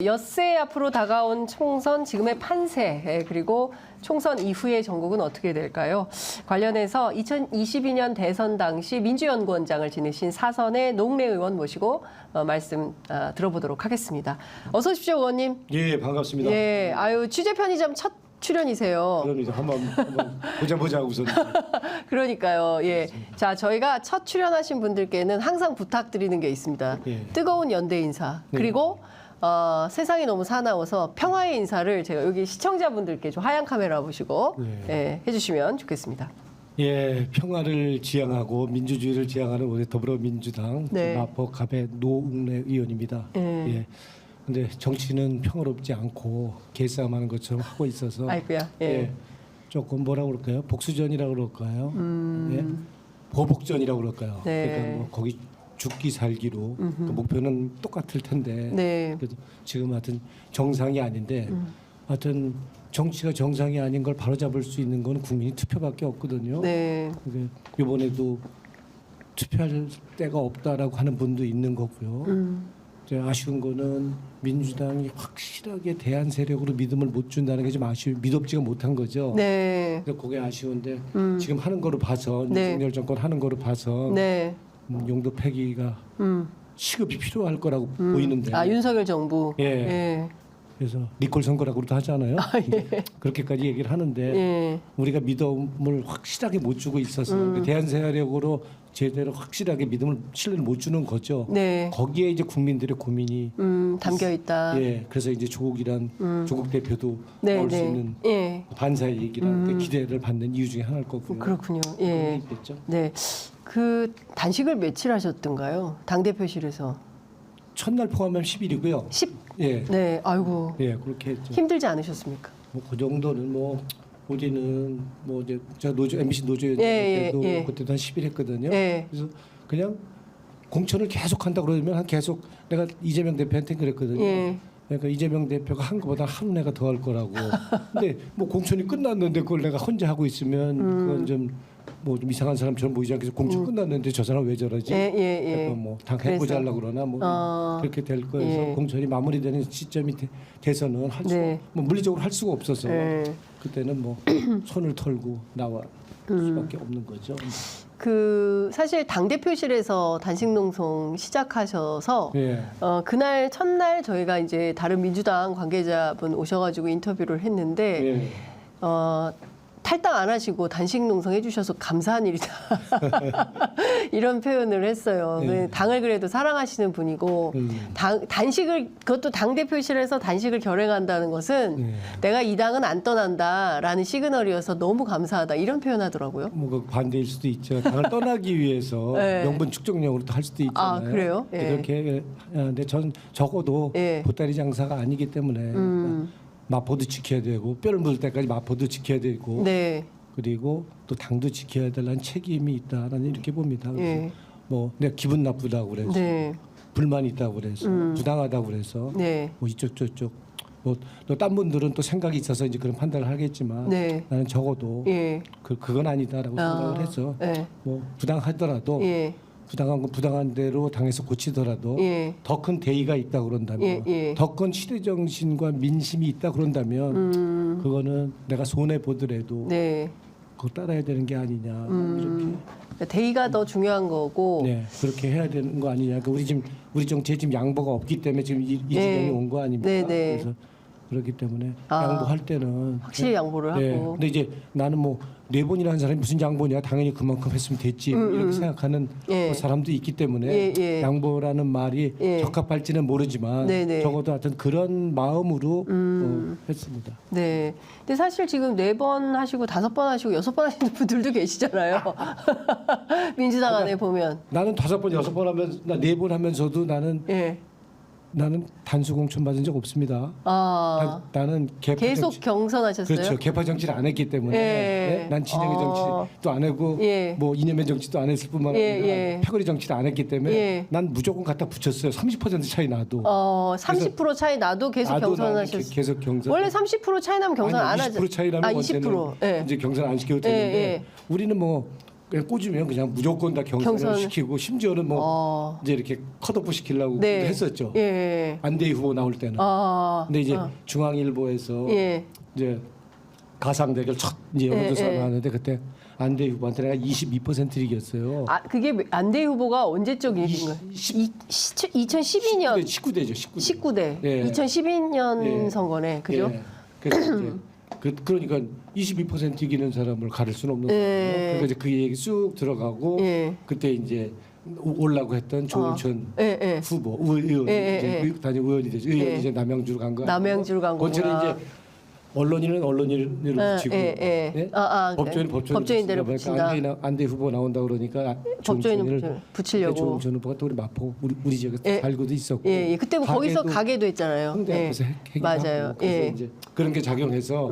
엿새 앞으로 다가온 총선, 지금의 판세, 그리고 총선 이후의 전국은 어떻게 될까요? 관련해서 2022년 대선 당시 민주연구원장을 지내신 사선의 농래 의원 모시고 말씀 들어보도록 하겠습니다. 어서 오십시오, 의원님. 예, 반갑습니다. 예, 취재 편의점 첫 출연이세요. 그럼 이제 한번 보자 우선. 그러니까요. 예. 자, 저희가 첫 출연하신 분들께는 항상 부탁드리는 게 있습니다. 예. 뜨거운 연대 인사. 그리고 세상이 너무 사나워서 평화의 인사를 제가 여기 시청자분들께 좀 하얀 카메라 보시고 예, 해주시면 좋겠습니다. 예, 평화를 지향하고 민주주의를 지향하는 우리 더불어민주당 네. 마포갑의 노웅래 의원입니다. 예. 근데 정치는 평화롭지 않고 개싸움하는 것처럼 하고 있어서 아이고야. 예. 예, 조금 뭐라고 그럴까요? 복수전이라고 그럴까요? 예? 보복전이라고 그럴까요? 네. 그러니까 뭐 거기 죽기 살기로 그 목표는 똑같을 텐데 네. 그래도 지금 하여튼 정상이 아닌데 하여튼 정치가 정상이 아닌 걸 바로잡을 수 있는 건 국민이 투표밖에 없거든요. 네. 그러니까 이번에도 투표할 데가 없다라고 하는 분도 있는 거고요. 이제 아쉬운 거는 민주당이 확실하게 대안 세력으로 믿음을 못 준다는 게 좀 믿업지가 못한 거죠. 네. 그래서 그게 아쉬운데 지금 하는 거로 봐서 네. 윤석열 정권 하는 거로 봐서 네. 용도 폐기가 시급이 필요할 거라고 보이는데. 윤석열 정부. 예. 예. 그래서 리콜 선거라고도 하잖아요. 예. 그렇게까지 얘기를 하는데 예. 우리가 믿음을 확실하게 못 주고 있어서 그 대안 세력으로 제대로 확실하게 믿음을 신뢰를 못 주는 거죠. 네. 거기에 이제 국민들의 고민이 담겨 있다. 예, 그래서 이제 조국이란 조국 대표도 네, 나올 수 네. 있는 예. 반사의 얘기랑 기대를 받는 이유 중에 하나일 거고요. 그렇군요. 예. 있겠죠. 네. 그 단식을 며칠 하셨던가요? 당 대표실에서. 첫날 포함하면 10일이고요. 10. 예, 네. 아이고. 예, 그렇게 했죠. 힘들지 않으셨습니까? 뭐 그 정도는 뭐 어제는 뭐 이제 제가 MBC 노조였을 예, 때도 예. 그때도 한 10일 했거든요. 예. 그래서 그냥 공천을 계속 한다 그러면 한 계속 내가 이재명 대표한테 그랬거든요. 예. 그러니까 이재명 대표가 한 것보다 하루 내가 더 할 거라고. 근데 뭐 공천이 끝났는데 그걸 내가 혼자 하고 있으면 그건 좀 뭐 좀 이상한 사람처럼 보이지 않겠어. 공천 끝났는데 저 사람 왜 저러지? 예, 예, 예. 약간 뭐당 해보자 하려고 그러나 뭐 그렇게 될 거여서 예. 공천이 마무리되는 시점이 돼서는 할 수, 네. 뭐 물리적으로 할 수가 없어서 예. 그때는 뭐 손을 털고 나와 수밖에 없는 거죠. 사실 당 대표실에서 단식 농성 시작하셔서 예. 그날 첫날 저희가 이제 다른 민주당 관계자분 오셔가지고 인터뷰를 했는데 예. 탈당 안 하시고 단식 농성 해주셔서 감사한 일이다 이런 표현을 했어요. 예. 당을 그래도 사랑하시는 분이고 단식을 그것도 당 대표실에서 단식을 결행한다는 것은 예. 내가 이 당은 안 떠난다라는 시그널이어서 너무 감사하다 이런 표현하더라고요. 뭐 그 반대일 수도 있죠. 당을 떠나기 위해서 네. 명분 축적용으로 할 수도 있잖아요. 아, 그래요? 예. 그렇게 근데 전 적어도 예. 보따리 장사가 아니기 때문에 마포도 지켜야 되고 뼈를 묻을 때까지 마포도 지켜야 되고 네. 그리고 또 당도 지켜야 되는 책임이 있다라는 이렇게 봅니다. 그래서 예. 뭐 내가 기분 나쁘다고 그래서 네. 불만이 있다고 그래서 부당하다고 그래서 네. 뭐 이쪽 저쪽 뭐 또 딴 분들은 또 생각이 있어서 이제 그런 판단을 하겠지만 네. 나는 적어도 예. 그건 아니다라고 생각을 해서 예. 뭐 부당하더라도 예. 부당한 건 부당한 대로 당에서 고치더라도 예. 더 큰 대의가 있다 그런다면 예, 예. 더 큰 시대 정신과 민심이 있다 그런다면 그거는 내가 손해 보더라도 네. 그거 따라야 되는 게 아니냐 이렇게 대의가 더 중요한 거고. 네 그렇게 해야 되는 거 아니냐. 그러니까 우리 정치에 지금 양보가 없기 때문에 지금 이 지경이 온 거 아닙니까? 네, 네. 그래서 그렇기 때문에 양보할 때는 확실히 양보를 네. 하고. 근데 이제 나는 뭐 4번이라는 사람이 무슨 양보냐 당연히 그만큼 했으면 됐지 이렇게 생각하는 예. 뭐 사람도 있기 때문에 예, 예. 양보라는 말이 예. 적합할지는 모르지만 네, 네. 적어도 하여튼 그런 마음으로 했습니다. 네. 근데 사실 지금 4번 하시고 5번 하시고 6번 하시는 분들도 계시잖아요. 민주당 안에 보면. 나는 5번 6번 하면서 나 4번 하면서도 나는 단수 공천 받은 적 없습니다. 나는 개파 계속 정치, 경선하셨어요? 그렇죠. 개파 정치를 안 했기 때문에 예. 네? 난 진영의 정치도 안 하고 예. 뭐 이념의 정치도 안 했을 뿐만 아니라 예. 패거리 정치를 안 했기 때문에 예. 난 무조건 갖다 붙였어요. 30% 차이 나도. 30% 차이 나도 계속 나도 경선하셨어요. 계속 경선. 원래 30% 차이 나면 경선 안 하죠. 20% 차이 나면 20%. 이제 경선 안 시켜도 되는데 예. 우리는 뭐 그냥 꽂으면 그냥 무조건 다 경선을 경선. 시키고 심지어는 뭐 이제 이렇게 컷오프 시키려고 네. 했었죠. 예. 안대희 후보 나올 때는. 근데 이제 중앙일보에서 예. 이제 가상 대결 첫 이제 여론조사를 하는데 그때 안대희 후보한테 내가 22%를 이겼어요. 아, 그게 안대희 후보가 언제적 일인 거예요? 2012년 19대죠. 19대. 예. 2012년 예. 선거네. 그죠? 예. 그래서 이제 그러니까 22% 이기는 사람을 가릴 수는 없는 예. 거예요. 그러니까 이제 그 얘기 쑥 들어가고 예. 그때 이제 올라고 했던 조은천 예, 예. 후보 의원 예, 이제 단임 의원이 되죠. 의원이 예. 이제 남양주로 간 거. 남양주로 간 거구나. 그처럼 이제 언론인은 언론인으로 붙이고 예. 법조인은 법조인대로 붙인다. 안대 후보 나온다 그러니까 법조인을 붙이려고. 조은천 후보가 또 우리 마포 우리 지역에 예. 살고도 있었고. 예, 예. 그때 뭐 거기서 가게도 가게도 했잖아요. 홍대 예. 앞에서 핵이 맞아요. 나고 그래서 예. 이제 그런 게 작용해서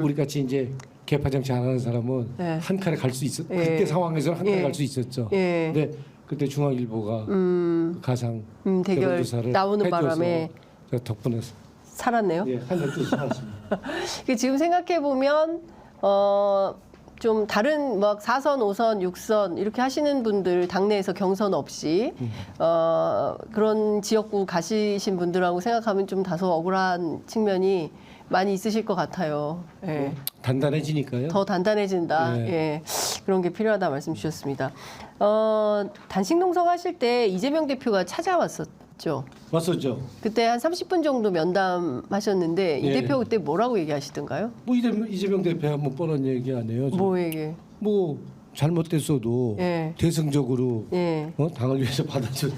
우리 같이 이제 개파 정치 안 하는 사람은 예. 한 칼에 갈 수 있었. 예. 그때 상황에서는 한 칼에 예. 갈 수 있었죠. 예. 근데 그때 중앙일보가 그 가상 대결 여론조사를 나오는 해줘서 바람에 저 덕분에 살았네요. 예, 한달 뜻 살았습니다. 지금 생각해 보면 좀 다른 막 4선, 5선, 6선 이렇게 하시는 분들 당내에서 경선 없이 그런 지역구 가시신 분들하고 생각하면 좀 다소 억울한 측면이 많이 있으실 것 같아요. 예. 단단해지니까요. 더 단단해진다. 네. 예. 그런 게 필요하다 말씀 주셨습니다. 단식 농성 하실 때 이재명 대표가 찾아왔었죠. 왔었죠. 그때 한 30분 정도 면담하셨는데 이 예. 대표 그때 뭐라고 얘기하시던가요? 뭐 이재명 대표 한번 뻔한 얘기 안 해요. 뭐 얘기? 뭐 잘못됐어도 예. 대승적으로 예. 당을 위해서 받아줘.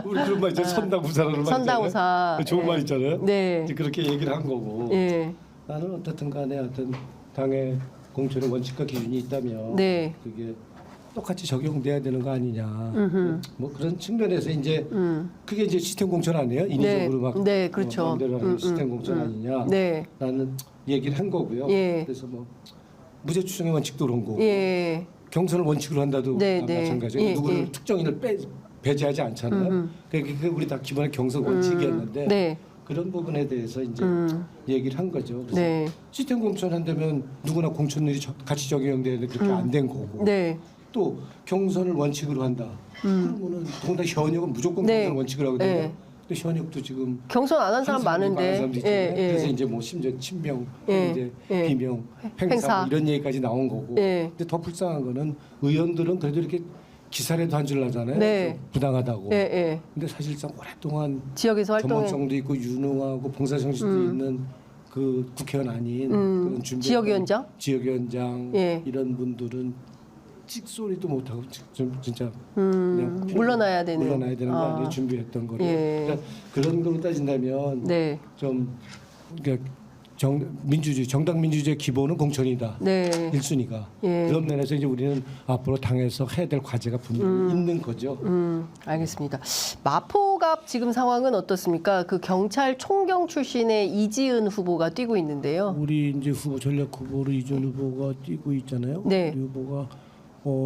우리 그런 말 있잖아요. 선당우사라는 말 선당우사. 있잖아요. 좋은 예. 말 있잖아요. 네. 이제 그렇게 얘기를 한 거고. 예. 나는 어떻든 간에 하여튼 당의 공천의 원칙과 기준이 있다면 네. 그게 똑같이 적용돼야 되는 거 아니냐. 뭐 그런 측면에서 이제 그게 이제 시스템 공천 아니에요? 인위적으로 막 네, 그렇죠. 마음대로 하는 시스템 공천 아니냐. 네. 라는 얘기를 한 거고요. 예. 그래서 뭐 무죄 추정의 원칙도 그런 거고 예. 경선을 원칙으로 한다도 네, 네. 마찬가지예요. 예, 누구를 예. 특정인을 배제하지 않잖아요. 그게 우리 다 기본의 경선 원칙이었는데 네. 그런 부분에 대해서 이제 얘기를 한 거죠. 그래서 네. 시스템 공천한다면 누구나 공천률이 같이 적용되는데 그렇게 안 된 거고 네. 또 경선을 원칙으로 한다. 그러면은 더군다나 현역은 무조건 네. 경선을 원칙으로 하거든요. 네. 근데 현역도 지금 경선 안 한 사람 많은데. 사람도 있잖아요. 그래서 이제 뭐 심지어 친명, 예, 이제 예. 비명, 횡사. 횡사 뭐 이런 얘기까지 나온 거고. 예. 근데 더 불쌍한 거는 의원들은 그래도 이렇게 기사라도 한 줄 나잖아요. 네. 부당하다고. 예, 예. 근데 사실상 오랫동안 지역에서 활동해. 전문성도 있고 유능하고 봉사정신도 있는 그 국회의원 아닌 그런 준비 지역위원장? 지역위원장 예. 이런 분들은 찍소리도 못하고 진짜 그냥 물러나야 되는. 물러나야 되는 거 아. 아니에요? 준비했던 거를. 예. 그러니까 그런 걸로 따진다면 네. 좀 그러니까 민주주의 정당 민주주의의 기본은 공천이다. 네. 1순위가. 예. 그런 면에서 이제 우리는 앞으로 당에서 해야 될 과제가 분명히 있는 거죠. 알겠습니다. 마포갑 지금 상황은 어떻습니까? 그 경찰 총경 출신의 이지은 후보가 뛰고 있는데요. 우리 이제 후보 전략 후보로 이준 후보가 뛰고 있잖아요. 네. 우리 후보가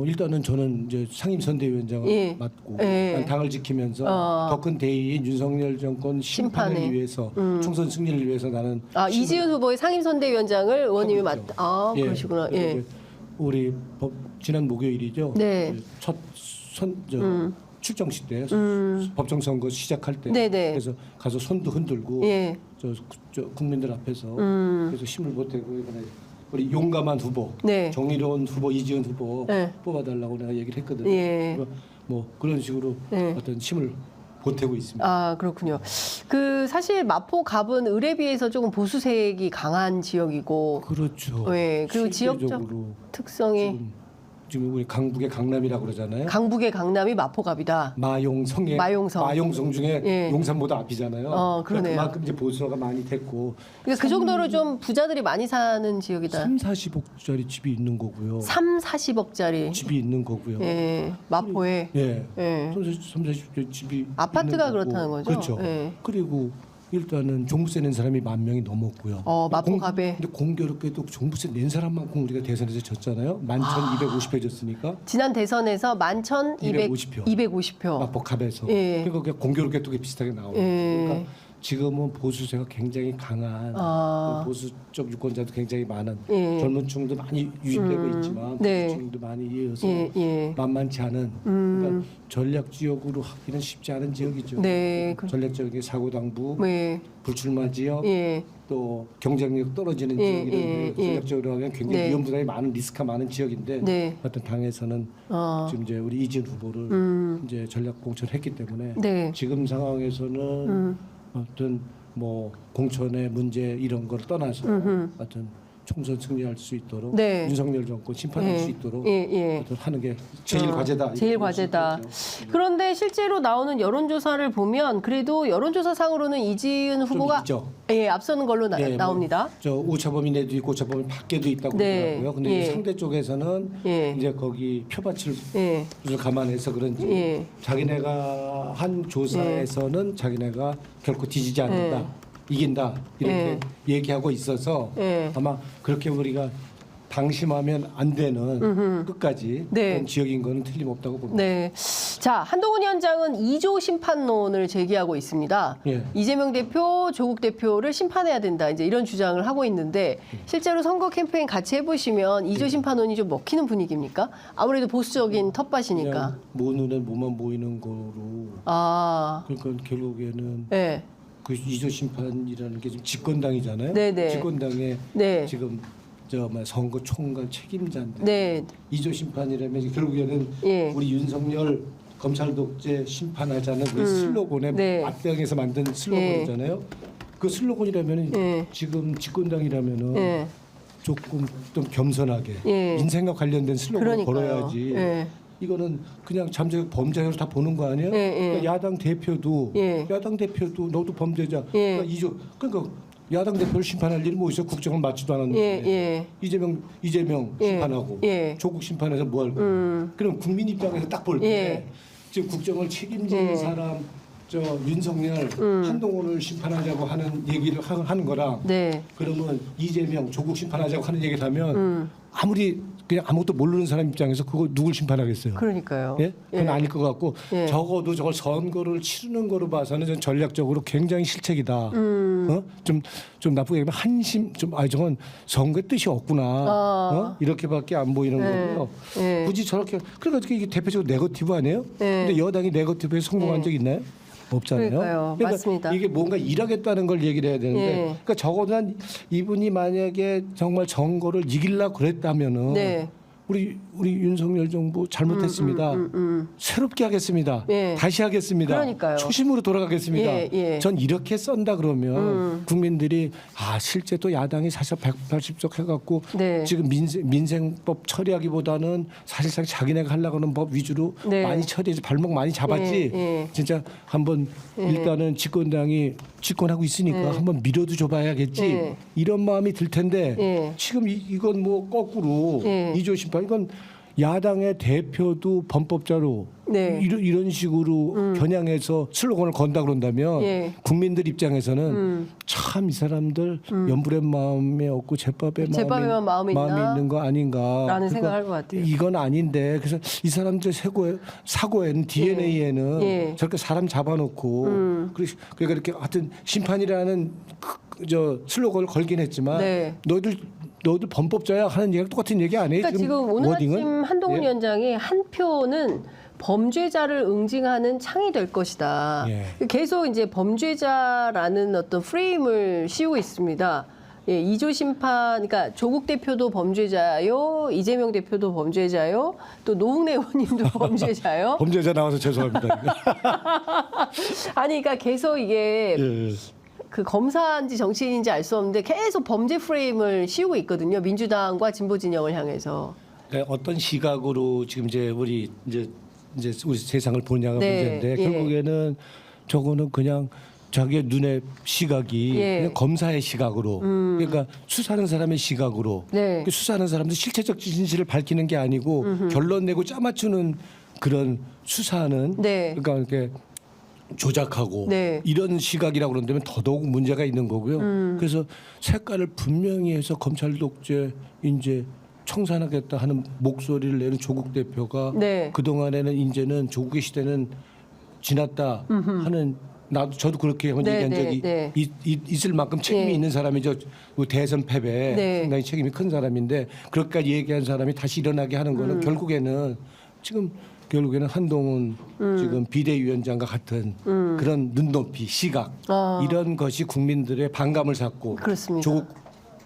일단은 저는 이제 상임 선대위원장을 예. 맡고 예. 당을 지키면서 어. 더 큰 대의인 윤석열 정권 심판을 심판에. 위해서 총선 승리를 위해서 나는 아, 이지은 후보의 상임선대위원장을 의원님이 하고 있죠. 맡. 아, 예. 그러시구나. 그래서 예. 이제 우리 지난 목요일이죠. 네. 첫 출정식 때 법정 선거 시작할 때 네네. 그래서 가서 손도 흔들고 예. 저 국민들 앞에서 그래서 힘을 보태고 이번에 우리 용감한 후보, 네. 정의로운 후보 이지은 후보 네. 뽑아달라고 내가 얘기를 했거든요. 예. 그래서 뭐 그런 식으로 네. 어떤 힘을 보태고 있습니다. 아, 그렇군요. 그 사실 마포갑은 을에 비해서 조금 보수색이 강한 지역이고 그렇죠. 네, 그리고 지역적 실제적으로 특성이 지금 우리 강북의 강남이라고 그러잖아요. 강북의 강남이 마포갑이다. 마용성의 마용성. 중에 예. 용산보다 앞이잖아요. 그러네요. 그만큼 이제 보수가 많이 됐고 그러니까 그 정도로 좀 부자들이 많이 사는 지역이다. 3, 40억짜리 집이 있는 거고요. 3, 40억짜리. 집이 있는 거고요. 예. 마포에. 예. 예. 3, 40억짜리 집이 아파트가 있는 거고. 그렇다는 거죠? 그렇죠. 예. 그리고 일단은 종부세 낸 사람이 10,000명이 넘었고요. 마포갑에. 근데 공교롭게도 종부세 낸 사람만큼 우리가 대선에서 졌잖아요. 11,250표 졌으니까. 지난 대선에서 11,250표. 250표. 마포갑에서. 예. 그러니까 그게 공교롭게 또 비슷하게 나오고. 예. 그러니까 지금은 보수세가 굉장히 강한 보수 쪽 유권자도 굉장히 많은 예. 젊은층도 많이 유입되고 있지만 네. 보수층도 많이 이어서 예. 만만치 않은 그러니까 전략 지역으로 하기는 쉽지 않은 지역이죠. 네. 전략적인 사고당부, 예. 불출마 지역, 예. 또 경쟁력 떨어지는 지역이런데 전략적으로 하면 굉장히 네. 위험 부담이 많은 리스크가 많은 지역인데 네. 어떤 당에서는 지금 이제 우리 이진 후보를 이제 전략 공천했기 때문에 네. 지금 상황에서는 어떤 뭐 공천의 문제 이런 걸 떠나서 어떤 총선 승리할 수 있도록 네. 윤석열 정권 심판할 예. 수 있도록 예. 어떤 하는 게 제일 과제다. 제일 이렇게 볼수 과제다. 있겠죠. 그런데 실제로 나오는 여론조사를 보면 그래도 여론조사상으로는 이지은 후보가 있죠. 앞서는 걸로 네, 뭐 나옵니다. 저 오차범위 내도 있고 오차범위 밖에도 있다고 네. 그러더라고요. 근데 예. 이제 상대 쪽에서는 예. 이제 거기 표밭을 예. 감안해서 그런지 예. 자기네가 한 조사에서는 자기네가 결코 뒤지지 않는다. 이긴다. 이렇게 얘기하고 있어서 예. 아마 그렇게 우리가 방심하면 안 되는 끝까지 네. 그런 지역인 거는 틀림없다고 봅니다. 네. 자, 한동훈 위원장은 2조 심판론을 제기하고 있습니다. 예. 이재명 대표, 조국 대표를 심판해야 된다. 이제 이런 주장을 하고 있는데 실제로 선거 캠페인 같이 해보시면 2조 심판론이 좀 먹히는 분위기입니까? 아무래도 보수적인 텃밭이니까. 그냥 모 눈에 뭐만 보이는 거로 아, 그러니까 결국에는 네. 그 이조 심판이라는 게 지금 집권당이잖아요. 네네. 집권당의 네. 지금 선거 총괄 책임자인데 네. 이조 심판이라면 결국에는 예. 우리 윤석열 검찰 독재 심판하자는 그 슬로건에 네. 맞대응해서 만든 슬로건이잖아요. 그 슬로건이라면 예. 지금 집권당이라면은 예. 조금 좀 겸손하게 예. 인생과 관련된 슬로건을 그러니까요. 걸어야지. 예. 이거는 그냥 잠재적 범죄로 다 보는 거 아니에요? 예, 예. 그러니까 야당 대표도 예. 너도 범죄자. 예. 그러니까 그러니까 야당 대표를 심판할 일이 뭐 있어? 국정을 맞지도 않았는데 예. 이재명 예. 심판하고 예. 조국 심판해서 뭐 할 거야? 그럼 국민 입장에서 딱 볼 때 예. 지금 국정을 책임지는 예. 사람 윤석열 한동훈을 심판하자고 하는 얘기를 하는 거랑 네. 그러면 이재명 조국 심판하자고 하는 얘기를 하면 아무리 그냥 아무것도 모르는 사람 입장에서 그거 누굴 심판하겠어요? 그러니까요. 예? 그건 아닐 것 같고 예. 적어도 저걸 선거를 치르는 거로 봐서는 전 전략적으로 굉장히 실책이다. 좀 나쁘게 얘기하면 한심 저건 선거의 뜻이 없구나. 이렇게밖에 안 보이는 거고요. 예. 굳이 저렇게 그러니까 이게 대표적으로 네거티브 아니에요? 근데 여당이 네거티브에 성공한 적 있나요? 없잖아요. 그러니까요. 그러니까 맞습니다. 이게 뭔가 일하겠다는 걸 얘기를 해야 되는데, 예. 그러니까 적어도 한 이분이 만약에 정말 선거를 이기려고 그랬다면은 네. 우리 윤석열 정부 잘못했습니다. 새롭게 하겠습니다. 예. 다시 하겠습니다. 그러니까요. 초심으로 돌아가겠습니다. 예. 전 이렇게 썬다 그러면 국민들이 실제 또 야당이 사실 180석 해갖고 네. 지금 민생법 처리하기보다는 사실상 자기네가 하려고 하는 법 위주로 네. 많이 처리해서 발목 많이 잡았지. 예. 진짜 한번 일단은 집권당이 집권하고 있으니까 한번 밀어도 줘봐야겠지. 예. 이런 마음이 들 텐데 예. 지금 이건 뭐 거꾸로 예. 이조 심판 이건 야당의 대표도 범법자로 네. 이런 식으로 겨냥해서 슬로건을 건다 그런다면 예. 국민들 입장에서는 참 이 사람들 연불의 마음에 없고 제밥에만 마음이 있나? 있는 거 아닌가 라는 생각할 것 같아요. 이건 아닌데 그래서 이 사람들 사고에는 DNA에는 예. 저렇게 사람 잡아놓고 그러니까 이렇게 하여튼 심판이라는 저 슬로건을 걸긴 했지만 네. 너희들 범법자야 하는 얘기랑 똑같은 얘기 아니에요? 그러니까 지금 오늘 워딩은? 아침 한동훈 예? 위원장이 한 표는 범죄자를 응징하는 창이 될 것이다. 예. 계속 이제 범죄자라는 어떤 프레임을 씌우고 있습니다. 예, 2조 심판, 그러니까 조국 대표도 범죄자요, 이재명 대표도 범죄자요, 또 노웅래 의원님도 범죄자요. 범죄자 나와서 죄송합니다. 아니, 그러니까 계속 이게 예. 그 검사인지 정치인인지 알 수 없는데 계속 범죄 프레임을 씌우고 있거든요. 민주당과 진보 진영을 향해서. 그러니까 어떤 시각으로 지금 이제 우리 세상을 보냐가 네, 문제인데 예. 결국에는 저거는 그냥 자기의 눈의 시각이 예. 그냥 검사의 시각으로 그러니까 수사하는 사람의 시각으로 네. 그 수사하는 사람도 실체적 진실을 밝히는 게 아니고 결론 내고 짜맞추는 그런 수사하는 네. 그러니까 이렇게 조작하고 네. 이런 시각이라고 그런다면 더더욱 문제가 있는 거고요. 그래서 색깔을 분명히 해서 검찰 독재 이제 청산하겠다 하는 목소리를 내는 조국 대표가 네. 그동안에는 이제는 조국의 시대는 지났다 하는 저도 그렇게 한 네, 얘기한 네, 적이 네. 있을 만큼 책임이 네. 있는 사람이죠. 대선 패배 네. 상당히 책임이 큰 사람인데 그렇게까지 얘기한 사람이 다시 일어나게 하는 거는 결국에는 한동훈 지금 비대위원장과 같은 그런 눈높이, 시각 이런 것이 국민들의 반감을 샀고 그렇습니다. 조국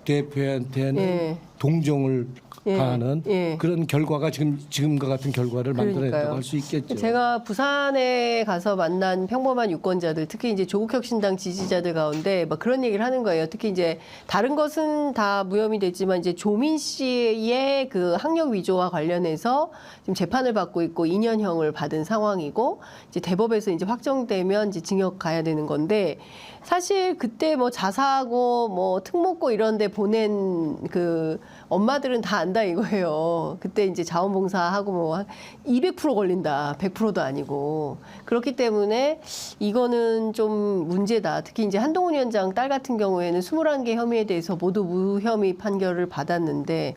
대표한테는 예. 동정을 예. 가하는 예. 그런 결과가 지금과 같은 결과를 만들어냈다고 그러니까요. 할 수 있겠죠. 제가 부산에 가서 만난 평범한 유권자들, 특히 이제 조국혁신당 지지자들 가운데 막 그런 얘기를 하는 거예요. 특히 이제 다른 것은 다 무혐의 됐지만 이제 조민 씨의 그 학력 위조와 관련해서 지금 재판을 받고 있고 2년형을 받은 상황이고 이제 대법에서 이제 확정되면 이제 징역 가야 되는 건데 사실 그때 뭐 자사고 뭐 특목고 이런 데 보낸 그 엄마들은 다 안다 이거예요. 그때 이제 자원봉사하고 뭐 200% 걸린다. 100%도 아니고. 그렇기 때문에 이거는 좀 문제다. 특히 이제 한동훈 위원장 딸 같은 경우에는 21개 혐의에 대해서 모두 무혐의 판결을 받았는데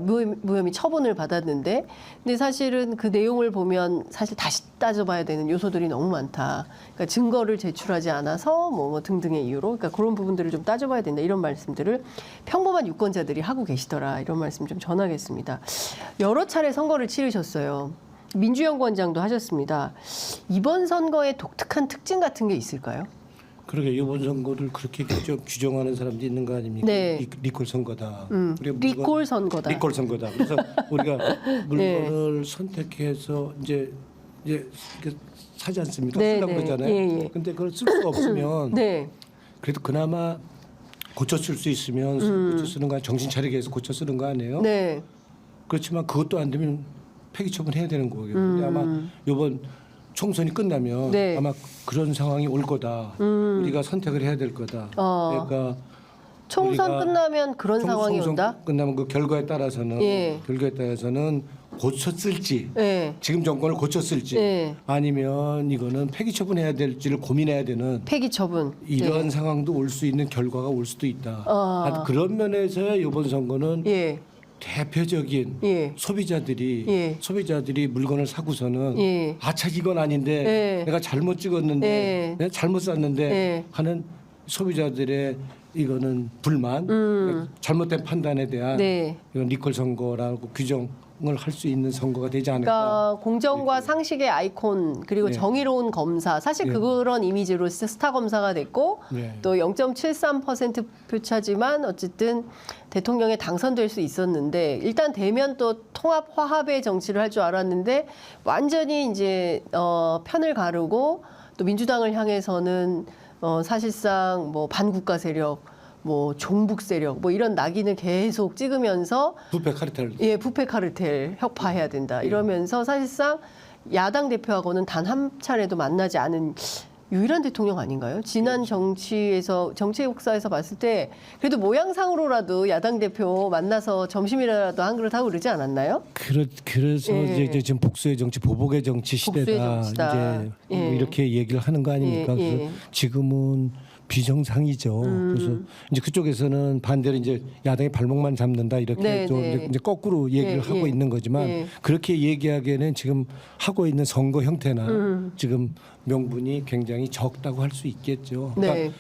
무혐의 처분을 받았는데 근데 사실은 그 내용을 보면 사실 다시 따져봐야 되는 요소들이 너무 많다. 그러니까 증거를 제출하지 않아서 뭐 등등의 이유로 그러니까 그런 부분들을 좀 따져봐야 된다. 이런 말씀들을 평범한 유권자들이 하고 계시더라. 이런 말씀 좀 전하겠습니다. 여러 차례 선거를 치르셨어요. 민주연구원장도 하셨습니다. 이번 선거의 독특한 특징 같은 게 있을까요? 그러게 이번 선거를 그렇게 규정하는 사람도 있는 거 아닙니까? 네. 리콜 선거다. 리콜 선거다. 리콜 선거다. 그래서 우리가 물건을 선택해서 이제 사지 않습니까? 네, 쓰려고 네. 그러잖아요. 예, 예. 근데 그걸 쓸 수가 없으면 네. 그래도 그나마 고쳐 쓸 수 있으면 고쳐 쓰는 거 정신 차리게 해서 고쳐 쓰는 거 아니에요? 네. 그렇지만 그것도 안 되면 폐기 처분해야 되는 거예요. 근데 아마 이번 총선이 끝나면 네. 아마 그런 상황이 올 거다. 우리가 선택을 해야 될 거다. 그러니까 총선 우리가 끝나면 그런 상황이 총선 온다? 끝나면 그 결과에 따라서는 예. 고쳐 쓸지 네. 지금 정권을 고쳐 쓸지 네. 아니면 이거는 폐기 처분해야 될지를 고민해야 되는 폐기 처분. 이런 네. 상황도 올 수 있는 결과가 올 수도 있다. 아. 그런 면에서야 이번 선거는 예. 대표적인 예. 소비자들이 물건을 사고서는 예. 아차 이건 아닌데 예. 내가 잘못 찍었는데 예. 내가 잘못 샀는데 예. 하는 소비자들의 이거는 불만 잘못된 판단에 대한 네. 이건 리콜 선거라고 규정을 할 수 있는 선거가 되지 않을까. 그러니까 공정과 상식의 아이콘 그리고 네. 정의로운 검사 사실 네. 그런 이미지로 스타 검사가 됐고 네. 또 0.73% 표차지만 어쨌든 대통령에 당선될 수 있었는데 일단 되면 또 통합 화합의 정치를 할 줄 알았는데 완전히 이제 편을 가르고 또 민주당을 향해서는 사실상 뭐 반국가 세력 뭐 종북 세력 뭐 이런 낙인을 계속 찍으면서 부패 카르텔. 예, 부패 카르텔 혁파해야 된다. 이러면서 사실상 야당 대표하고는 단 한 차례도 만나지 않은 유일한 대통령 아닌가요? 지난 정치에서 정치 역사에서 봤을 때 그래도 모양상으로라도 야당 대표 만나서 점심이라도 한 그릇 하고 그러지 않았나요? 그래서 예. 이제 지금 복수의 정치, 보복의 정치 시대다. 복수의 정치다. 이제 뭐 예. 이렇게 얘기를 하는 거 아닙니까? 예, 예. 그래서 지금은 비정상이죠. 그래서 이제 그쪽에서는 반대로 이제 야당이 발목만 잡는다 이렇게 네, 좀 네. 이제 거꾸로 얘기를 예, 하고 예. 있는 거지만 예. 그렇게 얘기하기에는 지금 하고 있는 선거 형태나 지금 명분이 굉장히 적다고 할 수 있겠죠. 그러니까 네.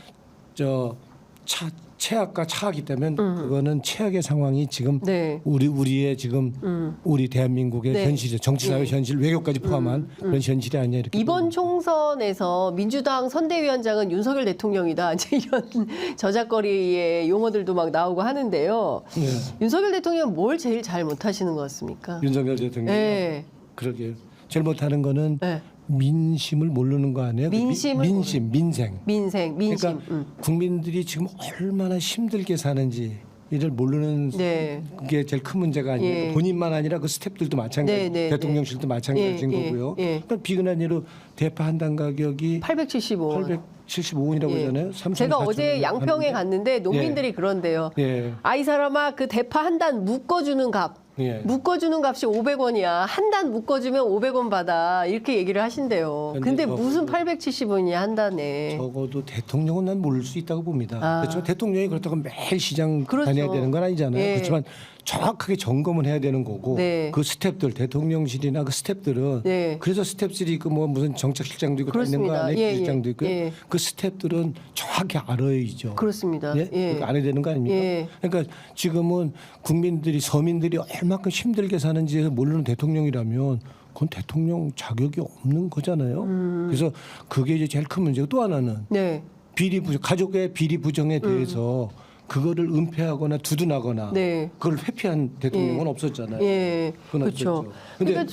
최악과 차악이 되면 그거는 최악의 상황이 지금 네. 우리의 지금 우리 대한민국의 네. 현실, 정치사회 예. 현실, 외교까지 포함한 그런 현실이 아니냐 이렇게. 이번 총선에서 민주당 선대위원장은 윤석열 대통령이다. 이제 이런 저작거리의 용어들도 막 나오고 하는데요. 네. 윤석열 대통령은 뭘 제일 잘 못하시는 것 같습니까? 윤석열 대통령. 네. 그러게요. 제일 못하는 거는 네. 민심을 모르는 거 아니에요? 민심을 민생. 민생. 그러니까 국민들이 지금 얼마나 힘들게 사는지 이를 모르는 네. 게 제일 큰 문제가 아니에요. 예. 본인만 아니라 그 스태프들도 마찬가지, 네, 네, 대통령실도 마찬가지인 예, 예, 거고요. 예. 그러니까 비근한 예로 대파 한당 가격이 875원. 875원이라고 예. 하잖아요. 제가 어제 양평에 갔는데 농민들이 그런데요. 예. 아, 이 사람아 그 대파 한 단 묶어주는 값. 예. 묶어주는 값이 500원이야. 한 단 묶어주면 500원 받아. 이렇게 얘기를 하신대요. 근데 무슨 870원이야 한 단에. 적어도 대통령은 난 모를 수 있다고 봅니다. 아. 그렇지만 대통령이 그렇다고 매일 시장 그렇죠. 다녀야 되는 건 아니잖아요. 예. 그렇지만 정확하게 점검을 해야 되는 거고 네. 그 스태프들 대통령실이나 그 스태프들은 네. 그래서 스태프들이 있고 뭐 무슨 정책실장도 있고 다 있는 거 그렇습니다. 아니에요? 예, 실장도 예. 있고요. 예. 그 스태프들은 정확히 알아야죠. 그렇습니다. 예? 예. 그러니까 알아야 되는 거 아닙니까? 예. 그러니까 지금은 국민들이 서민들이 얼마큼 힘들게 사는지 모르는 대통령이라면 그건 대통령 자격이 없는 거잖아요. 그래서 그게 이제 제일 큰 문제고 또 하나는 네. 비리 부정, 가족의 비리 부정에 대해서 그거를 은폐하거나 두둔하거나 네. 그걸 회피한 대통령은 없었잖아요. 예. 그건 그렇죠. 없었죠. 근데 그러니까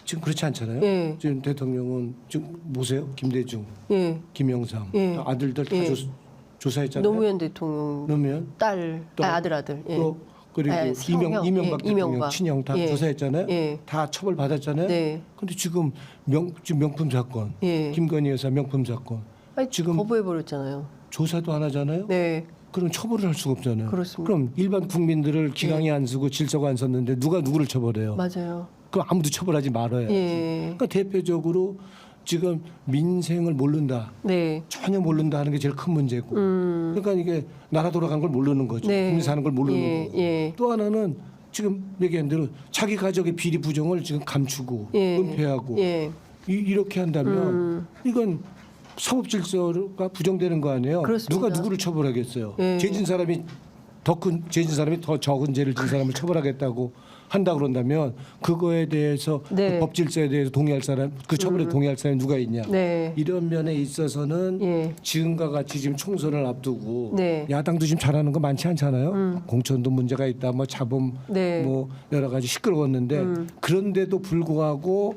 지금 그렇지 않잖아요. 예. 지금 대통령은 지금 보세요. 김대중, 예. 김영삼 예. 아들들 다 예. 조사했잖아요. 노무현 대통령 노무현 딸, 또- 아들. 예. 또 그리고 아, 형, 이명박 예, 대통령 이명박. 친형 다 예. 조사했잖아요. 예. 다 처벌 받았잖아요. 네. 근데 지금 명품 사건, 예. 김건희 여사 명품 사건 아니, 지금 거부해 버렸잖아요. 조사도 안 하잖아요. 네. 그럼 처벌을 할 수가 없잖아요. 그렇습니다. 그럼 일반 국민들을 기강이 안 쓰고 질서가 안 섰는데 누가 누구를 처벌해요? 맞아요. 그럼 아무도 처벌하지 말아요. 예. 그러니까 대표적으로 지금 민생을 모른다. 네. 전혀 모른다 하는 게 제일 큰 문제고. 그러니까 이게 나라 돌아간 걸 모르는 거죠. 네. 국민 사는 걸 모르는 예, 거고. 예. 또 하나는 지금 얘기한 대로 자기 가족의 비리 부정을 지금 감추고 예. 은폐하고 예. 이렇게 한다면 이건 사법 질서가 부정되는 거 아니에요? 그렇습니다. 누가 누구를 처벌하겠어요? 예. 죄진 사람이 더 적은 죄를 진 사람을 처벌하겠다고 한다 그런다면 그거에 대해서 네. 그 법 질서에 대해서 동의할 사람, 그 처벌에 동의할 사람이 누가 있냐? 네. 이런 면에 있어서는 예. 지금과 같이 지금 총선을 앞두고 네. 야당도 지금 잘하는 거 많지 않잖아요. 공천도 문제가 있다, 뭐 자본, 네. 뭐 여러 가지 시끄러웠는데 그런데도 불구하고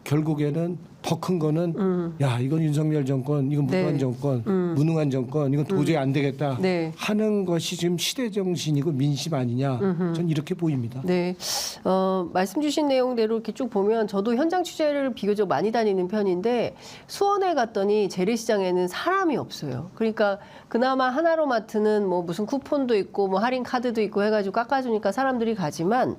결국에는 더 큰 거는 야 이건 윤석열 정권, 이건 무능한 네. 정권, 무능한 정권, 이건 도저히 안 되겠다 네. 하는 것이 지금 시대 정신이고 민심 아니냐? 전 이렇게 보입니다. 네. 말씀 주신 내용대로 이렇게 쭉 보면 저도 현장 취재를 비교적 많이 다니는 편인데 수원에 갔더니 재래시장에는 사람이 없어요. 그러니까 그나마 하나로마트는 뭐 무슨 쿠폰도 있고 뭐 할인 카드도 있고 해가지고 깎아주니까 사람들이 가지만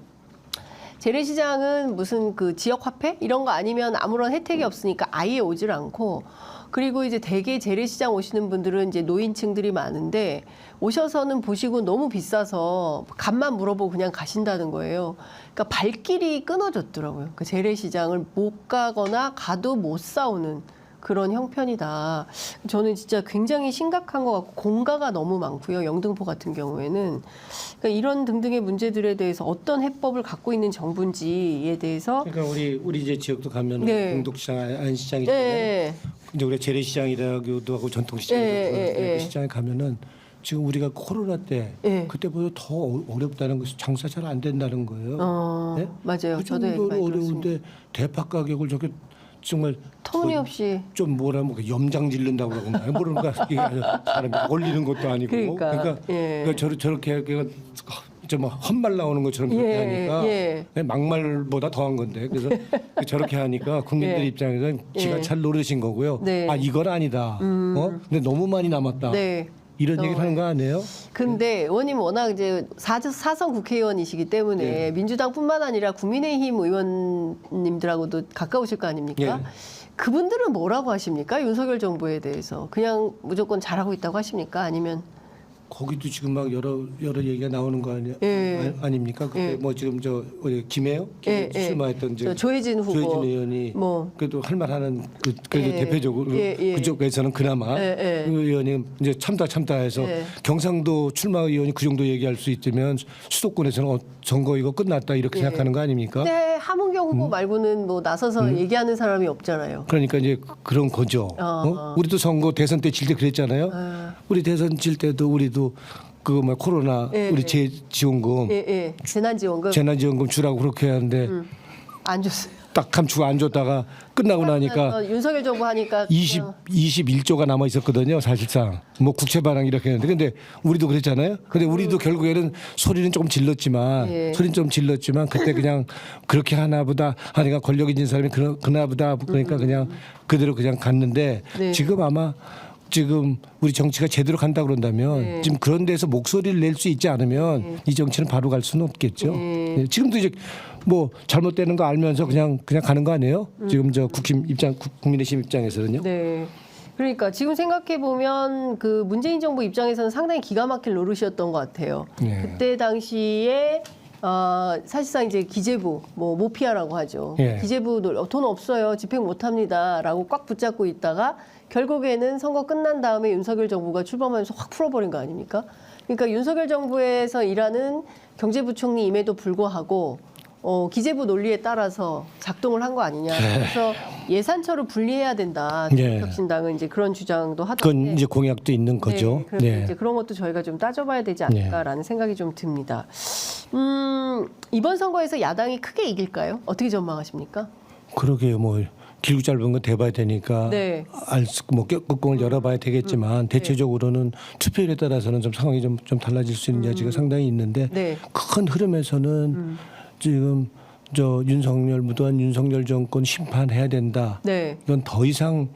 재래시장은 무슨 그 지역 화폐 이런 거 아니면 아무런 혜택이 없으니까 아예 오질 않고 그리고 이제 대개 재래시장 오시는 분들은 이제 노인층들이 많은데 오셔서는 보시고 너무 비싸서 값만 물어보고 그냥 가신다는 거예요. 그러니까 발길이 끊어졌더라고요. 그 재래시장을 못 가거나 가도 못 사오는 그런 형편이다. 저는 진짜 굉장히 심각한 것 같고 공가가 너무 많고요. 영등포 같은 경우에는 그러니까 이런 등등의 문제들에 대해서 어떤 해법을 갖고 있는 정부인지에 대해서 그러니까 우리 이제 지역도 가면 네. 공덕시장, 안시장이잖아요. 네, 이제 우리가 재래시장이라고도 하고 전통시장이라고 예, 예, 하는데 예. 그 시장에 가면은 지금 우리가 코로나 때 예. 그때보다 더 어렵다는 것이 장사 잘 안 된다는 거예요. 네? 맞아요. 그 저도 얘기 정도로 많이 들었습니다. 어려운데 대파 가격을 저렇게 정말 터무니없이 좀 뭐라 뭐 염장 지른다고 그러나요? 모르는가 이게 사람이 올리는 것도 아니고 그러니까, 예. 저렇게 좀 헛말 나오는 것처럼 그렇게 예, 하니까 예. 막말보다 더한 건데 그래서 저렇게 하니까 국민들 예. 입장에서는 지가 예. 잘 노르신 거고요. 네. 아 이건 아니다. 근데 너무 많이 남았다. 네. 이런 얘기를 하는 거 아니에요? 근데 의원님 워낙 이제 사선 국회의원이시기 때문에 네. 민주당뿐만 아니라 국민의힘 의원님들하고도 가까우실 거 아닙니까? 네. 그분들은 뭐라고 하십니까? 윤석열 정부에 대해서 그냥 무조건 잘하고 있다고 하십니까? 아니면 거기도 지금 막 여러 얘기가 나오는 거 예. 아닙니까? 그때 예. 뭐 지금 저 김해요? 예, 예. 출마했던 저 조혜진 후보 조혜진 의원이 뭐 그래도 할 만하는 그래도 예. 대표적으로 예, 예. 그쪽에서는 그나마 예, 예. 그 의원이 이제 참다 해서 예. 경상도 출마 의원이 그 정도 얘기할 수 있다면 수도권에서는 선거 이거 끝났다 이렇게 예. 생각하는 거 아닙니까? 근데 하문경 후보 말고는 뭐 나서서 얘기하는 사람이 없잖아요. 그러니까 이제 그런 거죠. 우리도 선거 대선 때 질 때 그랬잖아요. 우리 대선 질 때도 우리도 그 뭐 코로나 예, 우리 예. 지원금 예. 재난지원금 재난지원금 주라고 그렇게 하는데 안 줬어요. 딱 감추고 안 줬다가 끝나고 나니까 윤석열 정부 하니까 21조가 남아 있었거든요. 사실상 뭐 국채 발행 이렇게 했는데 근데 우리도 그랬잖아요. 근데 우리도 결국에는 소리는 조금 질렀지만 예. 소리는 좀 질렀지만 그때 그냥 그렇게 하나보다 하니까 권력 있는 사람이 그나보다 그러니까 그냥 그대로 그냥 갔는데 네. 지금 아마 지금 우리 정치가 제대로 간다 그런다면 네. 지금 그런 데서 목소리를 낼 수 있지 않으면 이 정치는 바로 갈 수는 없겠죠. 네, 지금도 이제 뭐 잘못되는 거 알면서 그냥 가는 거 아니에요? 지금 저 국민의힘 입장에서는요. 네. 그러니까 지금 생각해 보면 그 문재인 정부 입장에서는 상당히 기가 막힐 노릇이었던 것 같아요. 네. 그때 당시에 사실상 이제 기재부 뭐 모피아라고 하죠. 예. 기재부 돈 없어요, 집행 못합니다라고 꽉 붙잡고 있다가 결국에는 선거 끝난 다음에 윤석열 정부가 출범하면서 확 풀어버린 거 아닙니까? 그러니까 윤석열 정부에서 일하는 경제부총리임에도 불구하고 기재부 논리에 따라서 작동을 한 거 아니냐. 그래서 예산처를 분리해야 된다. 네. 혁신당은 이제 그런 주장도 그건 하던데. 이제 공약도 있는 거죠. 네, 그래서 이제 그런 것도 저희가 좀 따져봐야 되지 않을까라는 생각이 좀 듭니다. 이번 선거에서 야당이 크게 이길까요? 어떻게 전망하십니까? 그러게요. 뭐 길고 짧은 건 대봐야 되니까 네. 뭐 뚜껑을 열어봐야 되겠지만 대체적으로는 투표율에 따라서는 좀 상황이 좀 달라질 수 있는 여지가 상당히 있는데 네. 큰 흐름에서는 지금 저 무도한 윤석열 정권 심판해야 된다. 네. 이건 더 이상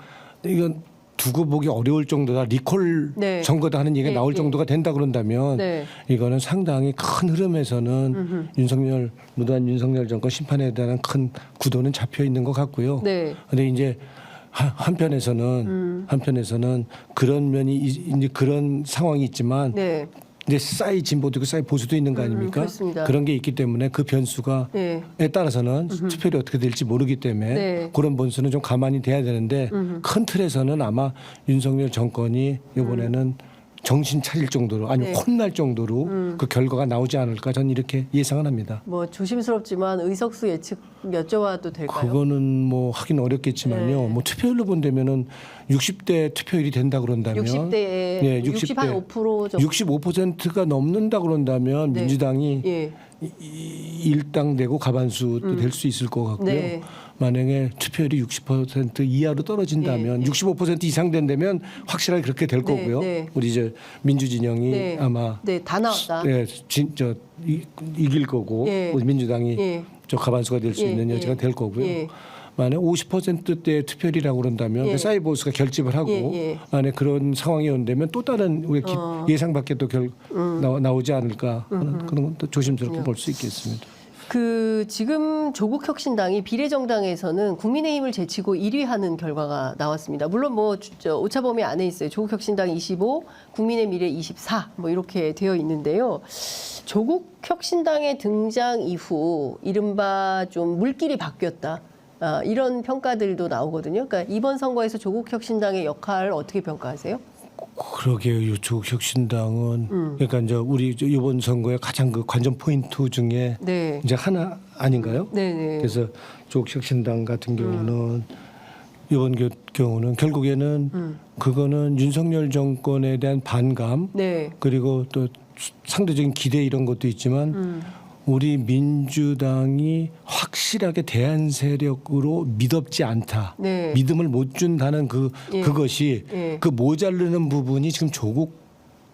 이건 두고 보기 어려울 정도다. 리콜 네. 선거다 하는 얘기가 네, 나올 네. 정도가 된다 그런다면 네. 이거는 상당히 큰 흐름에서는 무도한 윤석열 정권 심판에 대한 큰 구도는 잡혀 있는 것 같고요. 네. 근데 이제 한편에서는 그런 면이 이제 그런 상황이 있지만 네. 이제 싸이 진보도 있고 싸이 보수도 있는 거 아닙니까? 그렇습니다. 그런 게 있기 때문에 그 변수가 네. 에 따라서는 투표율이 어떻게 될지 모르기 때문에 네. 그런 변수는 좀 가만히 돼야 되는데 큰 틀에서는 아마 윤석열 정권이 이번에는 정신 차릴 정도로 아니 네. 혼날 정도로 그 결과가 나오지 않을까 저는 이렇게 예상을 합니다. 뭐 조심스럽지만 의석수 예측 여쭤봐도 될까요? 그거는 뭐 하긴 어렵겠지만요. 네. 뭐 투표율로 본다면은 60대 투표율이 된다 그런다면 60대에 네, 60 한 5% 정도. 65%가 넘는다 그런다면 네. 민주당이 예. 일당 되고 가반수도 될 수 있을 것 같고요. 네. 만약에 투표율이 60% 이하로 떨어진다면 네. 65% 이상 된다면 확실하게 그렇게 될 네, 거고요. 네. 우리 이제 민주진영이 네. 아마 네, 다 나왔다. 예, 이길 거고 예. 우리 민주당이 예. 저 가반수가 될 수 예, 있는 여지가 예. 될 거고요. 예. 만약 50%대 투표율이라고 그런다면 예. 그 사이버스가 결집을 하고 예, 예. 만약 그런 상황이 온다면 또 다른 우리 예상 밖에 또 나오지 않을까 하는 그런 것도 조심스럽게 볼 수 있겠습니다. 그 지금 조국 혁신당이 비례정당에서는 국민의힘을 제치고 1위하는 결과가 나왔습니다. 물론 뭐 오차범위 안에 있어요. 조국 혁신당 25, 국민의 미래 24 뭐 이렇게 되어 있는데요. 조국 혁신당의 등장 이후 이른바 좀 물길이 바뀌었다. 이런 평가들도 나오거든요. 그러니까 이번 선거에서 조국 혁신당의 역할을 어떻게 평가하세요? 그러게요. 조국 혁신당은 그러니까 이제 우리 이번 선거의 가장 그 관전 포인트 중에 네. 이제 하나 아닌가요? 네네. 그래서 조국 혁신당 같은 경우는 이번 경우는 결국에는 그거는 윤석열 정권에 대한 반감 네. 그리고 또 상대적인 기대 이런 것도 있지만 우리 민주당이 확실하게 대안 세력으로 믿업지 않다. 네. 믿음을 못 준다는 그것이 예. 그 모자르는 부분이 지금 조국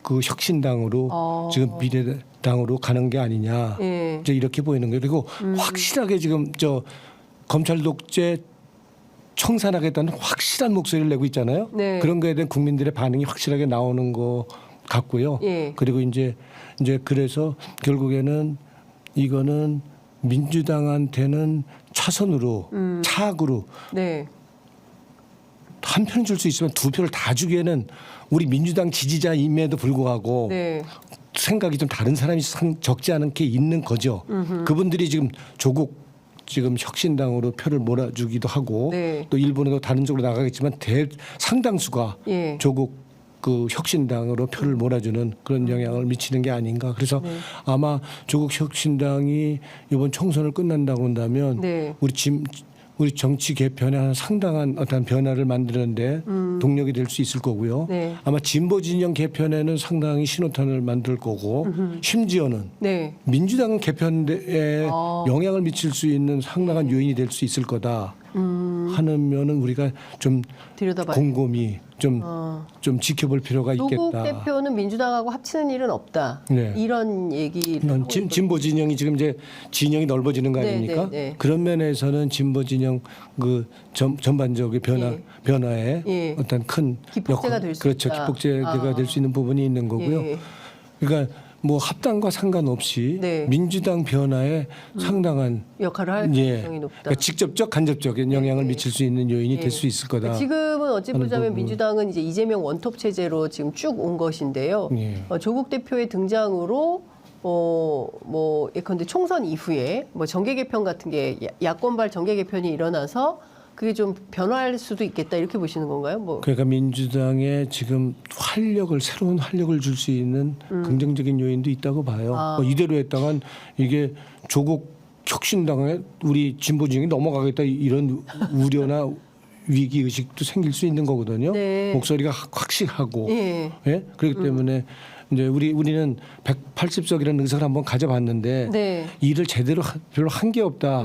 그 혁신당으로 지금 미래당으로 가는 게 아니냐. 예. 이제 이렇게 보이는 거예요. 그리고 확실하게 지금 저 검찰 독재 청산하겠다는 확실한 목소리를 내고 있잖아요. 네. 그런 거에 대한 국민들의 반응이 확실하게 나오는 것 같고요. 예. 그리고 이제 그래서 결국에는 이거는 민주당한테는 차선으로 차악으로 네. 한 편 줄 수 있으면 두 표를 다 주기에는 우리 민주당 지지자임에도 불구하고 네. 생각이 좀 다른 사람이 적지 않게 있는 거죠. 그분들이 지금 조국 지금 혁신당으로 표를 몰아주기도 하고 네. 또 일부는 또 다른 쪽으로 나가겠지만 상당수가 예. 조국 그 혁신당으로 표를 몰아주는 그런 영향을 미치는 게 아닌가. 그래서 아마 조국 혁신당이 이번 총선을 끝난다고 한다면 네. 우리 정치 개편에 상당한 어떤 변화를 만드는데 동력이 될 수 있을 거고요. 네. 아마 진보 진영 개편에는 상당히 신호탄을 만들 거고 심지어는 네. 민주당 개편에 영향을 미칠 수 있는 상당한 요인이 될 수 있을 거다 하는 면은 우리가 좀 들여다봐요. 곰곰이 좀 지켜볼 필요가 조국 있겠다. 대표는 민주당하고 합치는 일은 없다. 네. 이런 얘기를 하고 있거든요. 진보 진영이 지금 이제 진영이 넓어지는 거 아닙니까? 네. 그런 면에서는 진보 진영 그 전반적인 변화에 예. 어떤 큰 기폭제가 될수 그렇죠. 있다. 기폭제가 될 수 있는 부분이 있는 거고요. 예. 그러니까 뭐 합당과 상관없이 네. 민주당 변화에 상당한 역할을 할 가능성이 높다. 그러니까 직접적 간접적인 영향을 미칠 수 있는 요인이 예. 될 수 있을 거다. 지금은 어찌 하는 보자면 부분. 민주당은 이제 이재명 원톱 체제로 지금 쭉 온 것인데요. 예. 조국 대표의 등장으로 뭐 예컨대 총선 이후에 뭐 정계 개편 같은 게 야권발 정계 개편이 일어나서 그게 좀 변화할 수도 있겠다 이렇게 보시는 건가요? 뭐 그러니까 민주당에 지금 새로운 활력을 줄 수 있는 긍정적인 요인도 있다고 봐요. 뭐 이대로 했다간 이게 조국 혁신당에 우리 진보 진영이 넘어가겠다 이런 우려나 위기 의식도 생길 수 있는 거거든요. 네. 목소리가 확실하고, 예. 예? 그렇기 때문에 이제 우리는 180석이라는 의석을 한번 가져봤는데 네. 일을 별로 한 게 없다,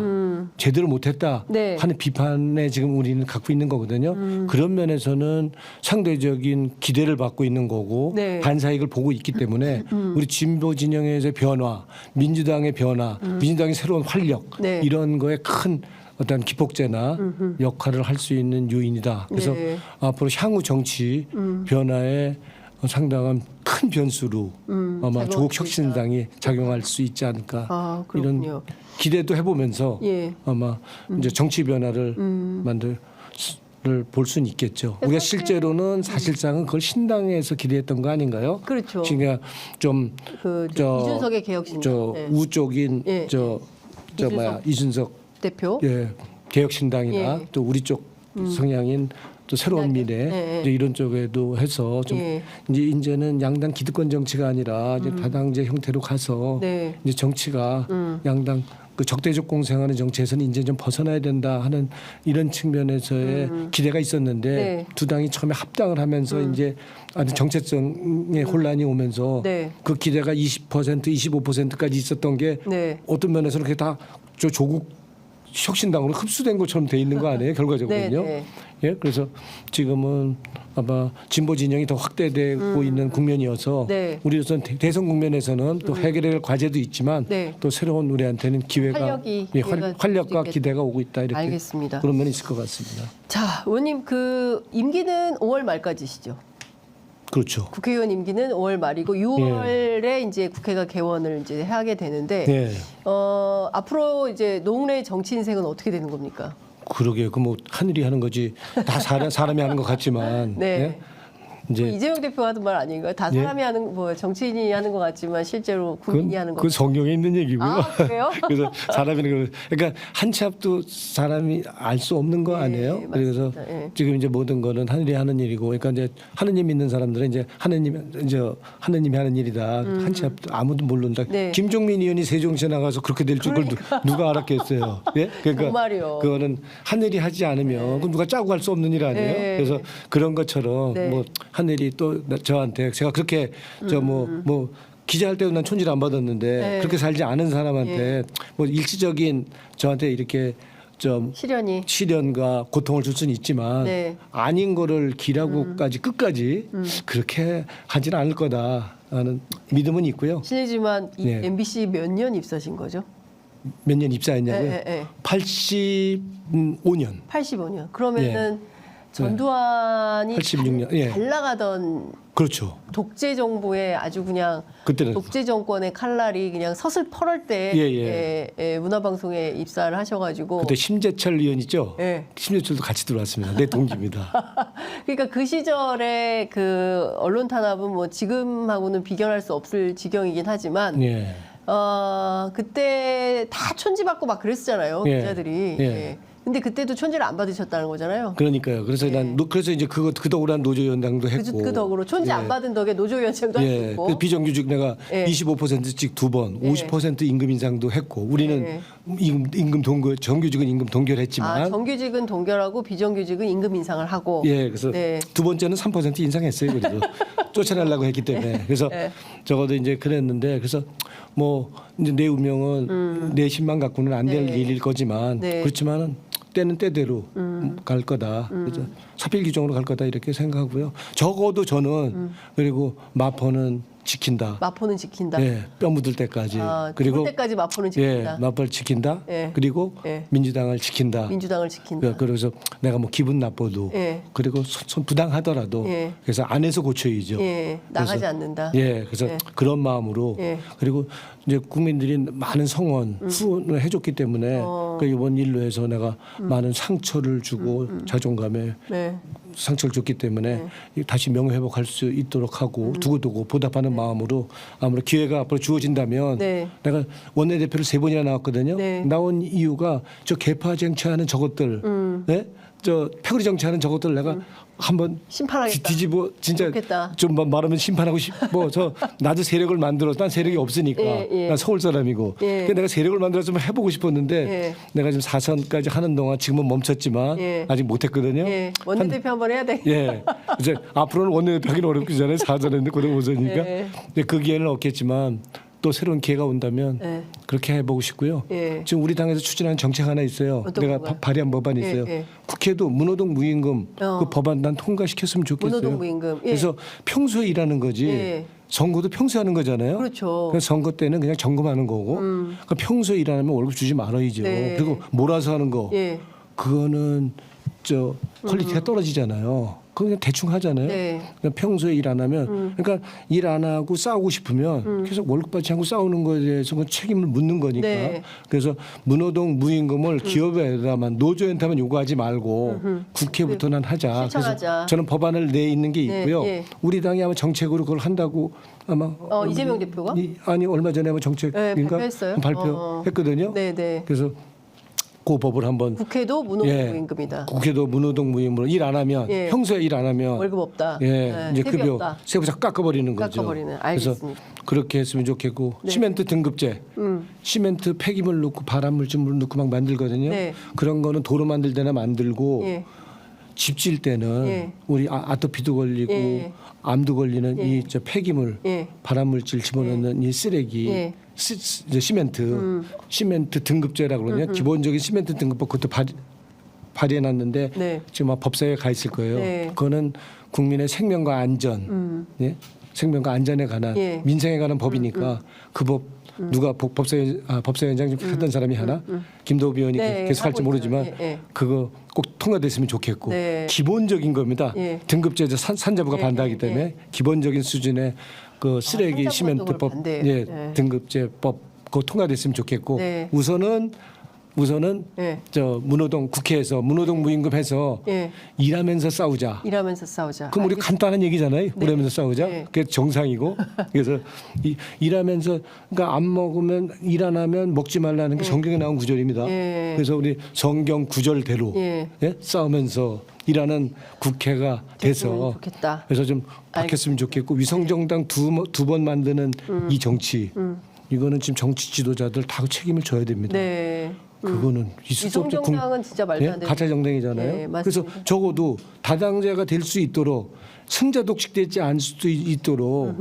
제대로 못했다 네. 하는 비판에 지금 우리는 갖고 있는 거거든요. 그런 면에서는 상대적인 기대를 받고 있는 거고 네. 반사익을 보고 있기 때문에 우리 진보 진영에서의 변화, 민주당의 변화, 민주당의 새로운 활력 네. 이런 거에 큰 어떤 기폭제나 역할을 할 수 있는 요인이다. 그래서 네. 앞으로 향후 정치 변화에 상당한 큰 변수로 아마 작용할 조국 수 혁신당이 작용할 수 있지 않을까 그렇군요. 이런 기대도 해보면서 예. 아마 이제 정치 변화를 볼 수는 있겠죠. 우리가 실제로는 사실상은 그걸 신당에서 기대했던 거 아닌가요? 그렇죠. 그러니까 좀 이준석의 개혁신당. 네. 우쪽인 예. 이준석 대표. 개혁신당이나 예. 또 우리 쪽 성향인 또 새로운 미래 예. 이제 이런 쪽에도 해서 좀 예. 이제는 양당 기득권 정치가 아니라 이제 다당제 형태로 가서 네. 이제 정치가 양당 그 적대적 공생하는 정치에서는 이제 좀 벗어나야 된다 하는 이런 측면에서의 기대가 있었는데 네. 두 당이 처음에 합당을 하면서 이제 아주 정체성의 혼란이 오면서 네. 그 기대가 20%, 25%까지 있었던 게 네. 어떤 면에서는 그게 다 조국 혁신당으로 흡수된 것처럼 돼 있는 거 아니에요? 결과적으로는요. 네. 예, 그래서 지금은 아마 진보 진영이 더 확대되고 있는 국면이어서 네. 우리로서는 대선 국면에서는 또 해결해야 할 과제도 있지만 네. 또 새로운 우리한테는 기회가 기회가 활력과 있겠다. 기대가 오고 있다 이렇게 알겠습니다. 그런 면이 있을 것 같습니다. 자, 의원님 그 임기는 5월 말까지시죠? 그렇죠. 국회의원 임기는 5월 말이고 6월에 이제 국회가 개원을 이제 하게 되는데 네. 앞으로 이제 노웅래 정치 인생은 어떻게 되는 겁니까? 그러게요. 그 뭐 하늘이 하는 거지 다 사람이 하는 것 같지만 네. 예? 이제 이재명 대표가 하던 말 아닌가요? 다 사람이 하는 뭐 정치인이 하는 것 같지만 실제로 국민이 하는 거. 그 성경에 있는 얘기고요. 아, 그래요? 그래서 사람이는 그러니까 한 치 앞도 사람이 알 수 없는 거 아니에요? 맞습니다. 그래서 예. 지금 이제 모든 거는 하늘이 하는 일이고, 그러니까 이제 하느님 믿는 사람들은 이제 하느님이 하는 일이다. 한 치 앞도 아무도 모른다. 네. 김종민 의원이 세종시에 나가서 그렇게 될 줄 누가 알았겠어요? 예? 그러니까 정말요. 그거는 하늘이 하지 않으면 그건 누가 짜고 할 수 없는 일 아니에요? 네. 그래서 그런 것처럼 네. 뭐 하늘이 또 저한테 제가 그렇게 뭐 기자할 때도 난 촌지를 안 받았는데 네. 그렇게 살지 않은 사람한테 뭐 일시적인 저한테 이렇게 좀 시련과 고통을 줄 수는 있지만 네. 아닌 거를 기라고까지 끝까지 그렇게 하지는 않을 거다 하는 믿음은 있고요. 실례지만 이 네. MBC 몇 년 입사신 거죠? 몇 년 입사했냐고요? 네. 85년. 85년. 그러면은 전두환이 86년. 잘 나가던 그렇죠. 독재 정부의 아주 그냥 그때는 독재 정권의 칼날이 그냥 서슬퍼럴 때 문화방송에 입사를 하셔가지고 그때 심재철 의원 있죠? 예. 심재철도 같이 들어왔습니다. 내 동기입니다. 그러니까 그 시절에 그 언론 탄압은 뭐 지금하고는 비견할 수 없을 지경이긴 하지만 예. 그때 다 촌지받고 막 그랬잖아요. 예. 기자들이. 예. 예. 근데 그때도 촌지를 안 받으셨다는 거잖아요. 그러니까요. 그래서 그래서 이제 그 덕으로 한 노조위원장도 했고. 그 덕으로 촌지 안 받은 덕에 노조위원장도 할 수 있고. 그 비정규직 내가 25%씩 2번, 50% 임금 인상도 했고, 우리는 임금 동결, 정규직은 임금 동결했지만. 정규직은 동결하고 비정규직은 임금 인상을 하고. 그래서 두 번째는 3% 인상했어요. 그래도 쫓아내려고 했기 때문에. 그래서 적어도 이제 그랬는데, 그래서 뭐 이제 내 운명은 내 힘만 갖고는 안 될 일일 거지만, 그렇지만은 때는 때대로 갈 거다. 그래서 사필 규정으로 갈 거다 이렇게 생각하고요. 적어도 저는 그리고 마포는 지킨다. 마포는 지킨다. 예, 뼈 묻을 때까지. 그리고 죽을 때까지 마포는 지킨다. 예, 마포를 지킨다. 예. 그리고 예. 민주당을 지킨다. 민주당을 지킨다. 그래서 내가 뭐 기분 나빠도 예. 그리고 손 부당하더라도 예. 그래서 안에서 고쳐야죠. 예, 나가지 그래서, 않는다. 예, 그래서 예. 그런 마음으로 예. 그리고 이제 국민들이 많은 성원 후원을 해줬기 때문에 그 이번 일로 해서 내가 많은 상처를 주고 자존감에 네. 상처를 줬기 때문에 다시 명예회복할 수 있도록 하고 두고두고 보답하는 마음으로 아무래도 기회가 앞으로 주어진다면 네. 내가 원내대표를 3번이나 나왔거든요. 네. 나온 이유가 저 개파 정치하는 저것들, 네? 저 패거리 정치하는 저것들 내가 한번 심판하겠다. 뒤집어 진짜 좋겠다. 좀 말하면 심판하고 싶고 저 나도 세력을 만들어서 난 세력이 없으니까 예, 예. 난 서울 사람이고 예. 그러니까 내가 세력을 만들어서 좀 해보고 싶었는데 예. 내가 지금 4선까지 하는 동안 지금은 멈췄지만 예. 아직 못했거든요. 예, 원내대표 한번 해야 돼. 예, 이제 앞으로는 원내대표 하기는 어렵기 전에 4선했는데 그다음 5선이니까 예. 그 기회는 없겠지만 또 새로운 기회가 온다면 예. 그렇게 해보고 싶고요. 예. 지금 우리 당에서 추진하는 정책 하나 있어요. 어떤 내가 건가요? 발의한 법안이 예, 있어요. 예. 국회도 문호동 무임금 어. 그 법안 난 통과시켰으면 좋겠어요. 문호동 무임금. 예. 그래서 평소에 일하는 거지 예. 선거도 평소에 하는 거잖아요. 그렇죠. 그래서 선거 때는 그냥 점검하는 거고 그러니까 평소에 일하면 월급 주지 말아야죠. 네. 그리고 몰아서 하는 거 예. 그거는 저 퀄리티가 떨어지잖아요. 그냥 대충 하잖아요. 네. 그러니까 평소에 일 안 하면 그러니까 일 안 하고 싸우고 싶으면 계속 월급 받지 않고 싸우는 거에 대해서 그 책임을 묻는 거니까. 네. 그래서 문호동 무임금을 기업에다만 노조한테만 요구하지 말고 국회부터는 하자. 실천하자. 그래서 저는 법안을 내 있는 게 네, 있고요. 예. 우리 당이 아마 정책으로 그걸 한다고 아마 이재명 대표가? 아니 얼마 전에 아마 네, 정책인가 발표했어요. 발표했거든요. 네, 네. 그래서 그 법을 한번 국회도 문호동 예. 무임금이다. 국회도 문호동 무임으로 일 안 하면 예. 평소에 일 안 하면 월급 없다. 예, 네, 이제 세비 급여 없다. 세부자 깎아버리는 거죠. 깎아버리는. 그래서 알겠습니다. 그렇게 했으면 좋겠고 네. 시멘트 등급제, 시멘트 폐기물 넣고 발암물질 넣고 막 만들거든요. 네. 그런 거는 도로 만들 때나 만들고 예. 집 질 때는 예. 우리 아토피도 걸리고 예. 암도 걸리는 예. 이 저 폐기물 예. 발암물질 집어넣는 이 쓰레기 예. 이제 시멘트 등급제라 그러냐 기본적인 시멘트 등급법 그것도 발의해놨는데 네. 지금 막 법사위에 가 있을 거예요. 네. 그거는 국민의 생명과 안전, 생명과 안전에 관한 예. 민생에 관한 법이니까 그 법 누가 법사위원장 좀 하던 사람이 하나 김도우 의원이 네, 계속 할지 하고 모르지만 있어요. 예. 그거 꼭 통과됐으면 좋겠고 네. 기본적인 겁니다. 예. 등급제도 산자부가 예, 반대하기 예, 때문에 기본적인 수준의 그 쓰레기 산자부가 또 시멘트법 그걸 반대해요. 예, 예. 등급제법 그거 통과됐으면 좋겠고 네. 우선은 예. 저 문호동 국회에서 문호동 무임금해서 예. 일하면서 싸우자. 일하면서 싸우자. 그럼 우리 간단한 얘기잖아요. 네. 일하면서 싸우자. 네. 그게 정상이고. 그래서 일하면서 그러니까 안 먹으면 일 안 하면 먹지 말라는 게 성경에 나온 구절입니다. 예. 그래서 우리 성경 구절대로 예. 예? 싸우면서 일하는 국회가 됐으면 돼서 좋겠다. 그래서 좀 바뀌었으면 좋겠고 위성정당 두 번 만드는 이 정치 이거는 지금 정치 지도자들 다 책임을 져야 됩니다. 네. 그거는 있을 수 없죠. 위성정당은 진짜 말도 안 되는. 가짜 정당이잖아요. 네, 맞습니다. 그래서 적어도 다당제가 될 수 있도록 승자 독식되지 않을 수도 있도록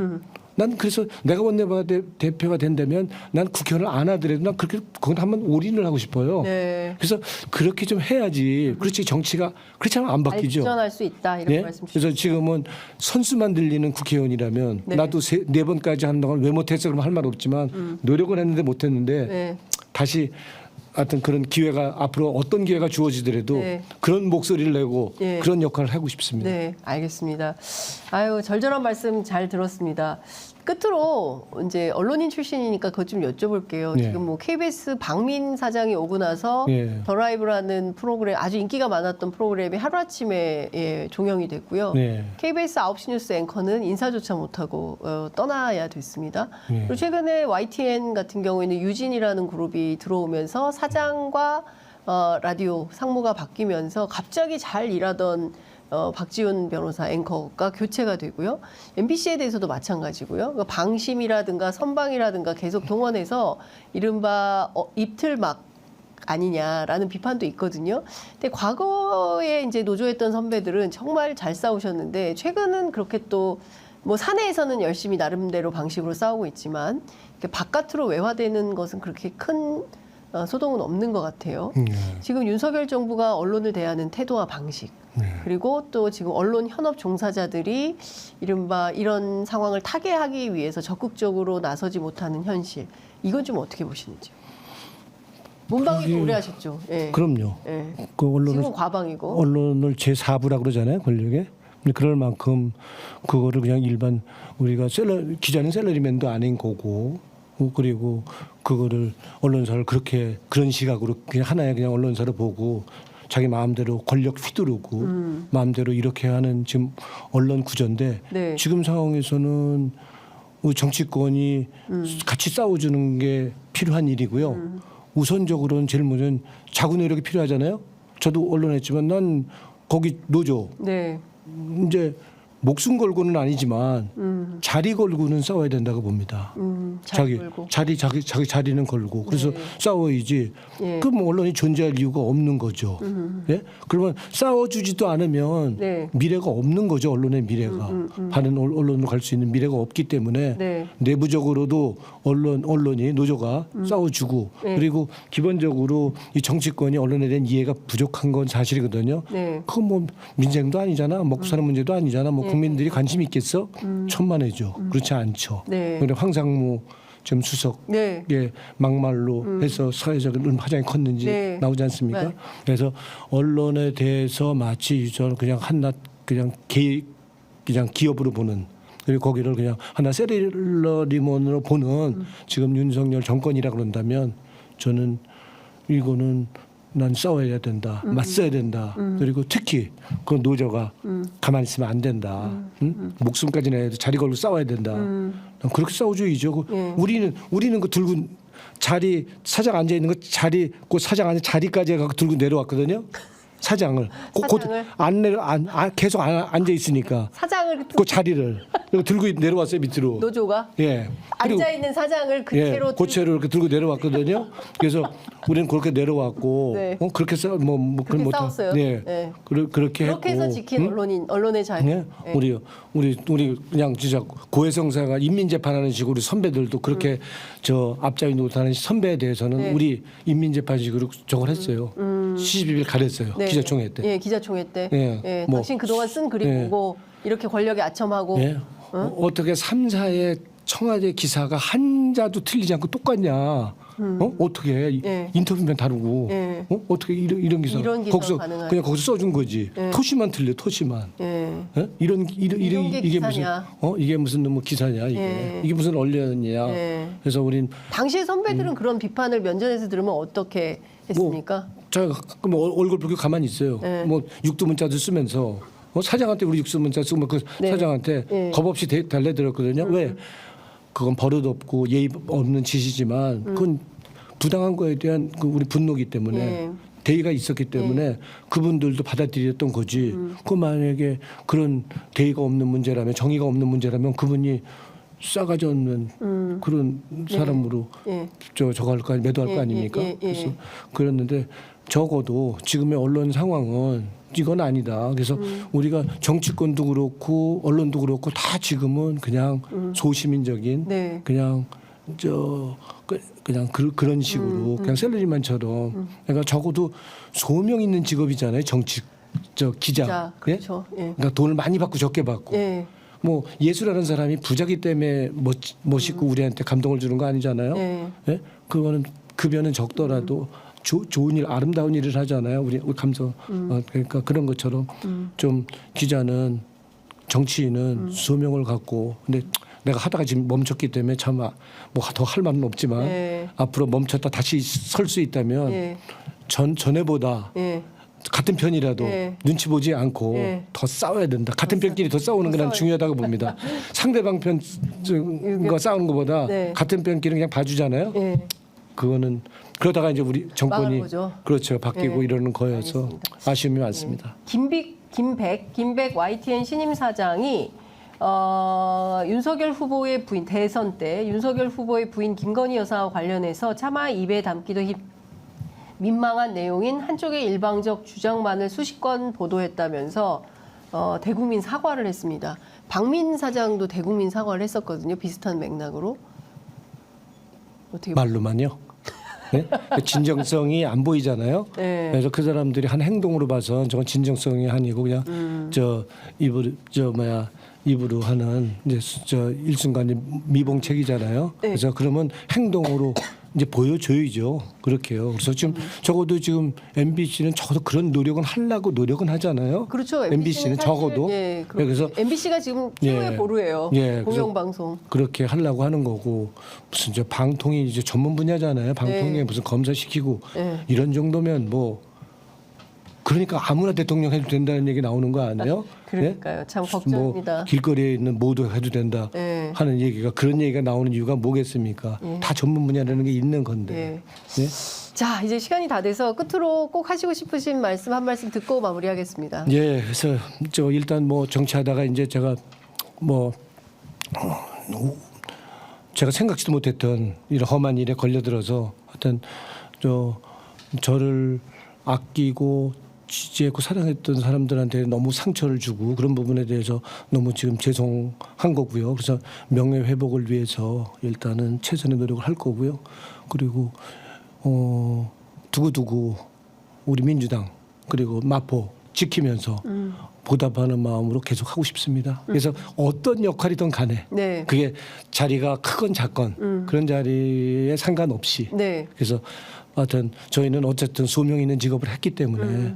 난 그래서 내가 원내대표가 된다면 난 국회의원을 안 하더라도 난 그렇게 그건 한번 올인을 하고 싶어요. 네. 그래서 그렇게 좀 해야지. 그렇지 정치가 그렇지 않으면 안 바뀌죠. 발전할 수 있다 이런 예? 말씀 주시죠. 그래서 지금은 선수만 들리는 국회의원이라면 네. 나도 네 번까지 한 동안 왜 못했어 그러면 할 말 없지만 노력은 했는데 못했는데 네. 다시 하여튼 그런 기회가 앞으로 어떤 기회가 주어지더라도 네. 그런 목소리를 내고 네. 그런 역할을 하고 싶습니다. 네, 알겠습니다. 아유, 절절한 말씀 잘 들었습니다. 끝으로 이제 언론인 출신이니까 그것 좀 여쭤볼게요. 네. 지금 뭐 KBS 박민 사장이 오고 나서 네. 더 라이브라는 프로그램 아주 인기가 많았던 프로그램이 하루아침에 종영이 됐고요. 네. KBS 9시 뉴스 앵커는 인사조차 못하고 떠나야 됐습니다. 네. 그리고 최근에 YTN 같은 경우에는 유진이라는 그룹이 들어오면서 사장과 라디오 상무가 바뀌면서 갑자기 잘 일하던 박지훈 변호사 앵커가 교체가 되고요. MBC에 대해서도 마찬가지고요. 그러니까 방심이라든가 선방이라든가 계속 동원해서 이른바 입틀막 아니냐라는 비판도 있거든요. 근데 과거에 이제 노조했던 선배들은 정말 잘 싸우셨는데 최근은 그렇게 또 뭐 사내에서는 열심히 나름대로 방식으로 싸우고 있지만 바깥으로 외화되는 것은 그렇게 큰 소동은 없는 것 같아요. 지금 윤석열 정부가 언론을 대하는 태도와 방식, 그리고 또 지금 언론 현업 종사자들이 이른바 이런 상황을 타개하기 위해서 적극적으로 나서지 못하는 현실, 이건 좀 어떻게 보시는지요? 문방위도 오래 하셨죠. 예. 그럼요. 예. 그 언론을 지금은 과방이고. 언론을 제4부라 그러잖아요, 권력에. 그럴 만큼 그거를 그냥 일반 우리가 기자는 셀러리맨도 아닌 거고, 그리고 그거를 언론사를 그렇게 그런 시각으로 그냥 하나의 그냥 언론사를 보고 자기 마음대로 권력 휘두르고 마음대로 이렇게 하는 지금 언론 구조인데, 네. 지금 상황에서는 우리 정치권이 같이 싸워주는 게 필요한 일이고요. 우선적으로는 제일 먼저 자구 노력이 필요하잖아요. 저도 언론에 했지만 난 거기 노조 네. 이제 목숨 걸고는 아니지만 자리 걸고는 싸워야 된다고 봅니다. 자리 걸고. 자기 자리는 걸고 그래서 네. 싸워야지. 예. 그럼 언론이 존재할 이유가 없는 거죠. 예? 그러면 싸워주지도 않으면 네. 미래가 없는 거죠. 언론의 미래가 다른 언론으로 갈 수 있는 미래가 없기 때문에 네. 내부적으로도 언론이 노조가 싸워주고 네. 그리고 기본적으로 이 정치권이 언론에 대한 이해가 부족한 건 사실이거든요. 네. 그건 뭐 민생도 아니잖아, 먹고 사는 문제도 아니잖아. 뭐 국민들이 관심 있겠어? 천만에죠. 그렇지 않죠. 네. 그리고 황상무 지금 수석 네. 예, 막말로 해서 사회적인 파장이 컸는지 네. 나오지 않습니까? 네. 그래서 언론에 대해서 마치 저는 그냥 한낱 그냥 기업으로 보는, 그리고 거기를 그냥 하나 셀러리먼으로 보는 지금 윤석열 정권이라 그런다면 저는 이거는 난 싸워야 된다, 맞서야 된다. 그리고 특히 그 노조가 가만히 있으면 안 된다. 응? 목숨까지 내도 자리 걸고 싸워야 된다. 난 그렇게 싸워줘야죠. 예. 우리는 그 들고 자리 사장 앉아 있는 거 자리 그 사장 앉은 자리까지 갖고 들고 내려왔거든요. 사장을 계속 앉아 있으니까 사장을 그 자리를 들고 내려왔어요 밑으로. 노조가 예. 그리고 앉아 있는 사장을 그 채로 예, 고체로 이렇게 들고 내려왔거든요. 그래서 우리는 그렇게 내려왔고, 네. 그렇게 그렇게 싸웠어요. 네, 네. 그렇게 했고. 그렇게 해서 지킨 언론의 자유. 네? 네. 우리 그냥 진짜 고해성사가 인민재판하는 식으로 선배들도 그렇게 저 앞자리 노릇하는 선배에 대해서는 네. 우리 인민재판식으로 저걸 했어요. 시시비비를 가렸어요. 네. 기자총회 때. 예, 기자총회 때. 예, 예, 뭐, 당신 그동안 쓴 글이 예. 보고 이렇게 권력에 아첨하고 예. 어떻게 3사의 청와대 기사가 한자도 틀리지 않고 똑같냐? 어떻게 예. 인터뷰면 다르고 예. 어떻게 이런 기사 이런 기사가 거기서 가능하죠. 그냥 거기서 써준 거지. 예. 토시만 틀려 토시만. 예. 예? 이런 게 이게 무슨 기사냐. 이게 무슨 뭐 기사냐 이게 예. 이게 무슨 언론이냐. 예. 그래서 우린 당시의 선배들은 그런 비판을 면전에서 들으면 어떻게 했습니까? 자 그럼 얼굴 보고 가만히 있어요. 예. 뭐 육두문자도 쓰면서 사장한테 우리 육두문자 쓰면 그 네. 사장한테 예. 겁 없이 달래드렸거든요. 왜? 그건 버릇 없고 예의 없는 짓이지만 그건 부당한 거에 대한 그 우리 분노기 때문에 예. 대의가 있었기 때문에 그분들도 받아들였던 거지. 그 만약에 그런 대의가 없는 문제라면 정의가 없는 문제라면 그분이 싸가지 없는 그런 사람으로 예. 저거 할 거 매도할 예, 거 아닙니까? 예, 예, 예. 그래서 그랬는데 적어도 지금의 언론 상황은 이건 아니다. 그래서 우리가 정치권도 그렇고 언론도 그렇고 다 지금은 그냥 소시민적인 네. 그냥 그냥 그런 식으로 그냥 셀러리만처럼 그러니까 적어도 소명 있는 직업이잖아요. 기자. 자, 예? 그렇죠. 예. 그러니까 돈을 많이 받고 적게 받고. 예. 뭐 예술하는 사람이 부자기 때문에 멋있고 우리한테 감동을 주는 거 아니잖아요. 예. 예? 그거는 급여는 적더라도 좋은 일, 아름다운 일을 하잖아요. 우리 감성. 그러니까 그런 것처럼 좀 기자는 정치인은 소명을 갖고 근데 내가 하다가 지금 멈췄기 때문에 참 뭐 더 할 말은 없지만 예. 앞으로 멈췄다 다시 설 수 있다면 예. 전에보다 예. 같은 편이라도 예. 눈치 보지 않고 예. 더 싸워야 된다. 같은 편끼리 더 싸우는 게 난 중요하다고 봅니다. 상대방 편과 싸우는 것보다 네. 같은 편끼리 그냥 봐주잖아요. 예. 그거는 그러다가 이제 우리 정권이 망하는 거죠. 그렇죠 바뀌고 예. 이러는 거여서 알겠습니다. 아쉬움이 많습니다. 김백 YTN 신임 사장이 윤석열 후보의 부인 대선 때 윤석열 후보의 부인 김건희 여사와 관련해서 차마 입에 담기도 민망한 내용인 한쪽의 일방적 주장만을 수십 건 보도했다면서 대국민 사과를 했습니다. 박민 사장도 대국민 사과를 했었거든요. 비슷한 맥락으로. 어떻게 말로만요. 네? 진정성이 안 보이잖아요. 네. 그래서 그 사람들이 한 행동으로 봐서 저건 진정성이 아니고 그냥 입으로 하는 이제 저 일순간의 미봉책이잖아요. 네. 그래서 그러면 행동으로 이제 보여줘야죠. 그렇게요. 그래서 지금 적어도 지금 MBC는 적어도 그런 노력은 하려고 노력은 하잖아요. 그렇죠. MBC는 적어도. 예, 그래서 MBC가 지금 최고의 예. 보루예요. 예, 공영방송. 그렇게 하려고 하는 거고 무슨 저 방통이 이제 전문 분야잖아요. 방통에 네. 무슨 검사시키고 네. 이런 정도면 뭐 그러니까 아무나 대통령 해도 된다는 얘기 나오는 거 아니에요? 그러니까요. 참 뭐 걱정입니다. 길거리에 있는 모두 해도 된다 네. 하는 얘기가 그런 얘기가 나오는 이유가 뭐겠습니까? 다 전문 분야라는 게 있는 건데. 예. 네? 자, 이제 시간이 다 돼서 끝으로 꼭 하시고 싶으신 말씀 한 말씀 듣고 마무리하겠습니다. 예, 그래서 저 일단 뭐 정치하다가 이제 제가 뭐 제가 생각지도 못했던 이런 험한 일에 걸려들어서 하여튼 저를 아끼고 지지했고 사랑했던 사람들한테 너무 상처를 주고 그런 부분에 대해서 너무 지금 죄송한 거고요. 그래서 명예 회복을 위해서 일단은 최선의 노력을 할 거고요. 그리고 두고두고 우리 민주당 그리고 마포 지키면서 보답하는 마음으로 계속 하고 싶습니다. 그래서 어떤 역할이든 간에 네. 그게 자리가 크건 작건 그런 자리에 상관없이 네. 그래서 하여튼 저희는 어쨌든 소명 있는 직업을 했기 때문에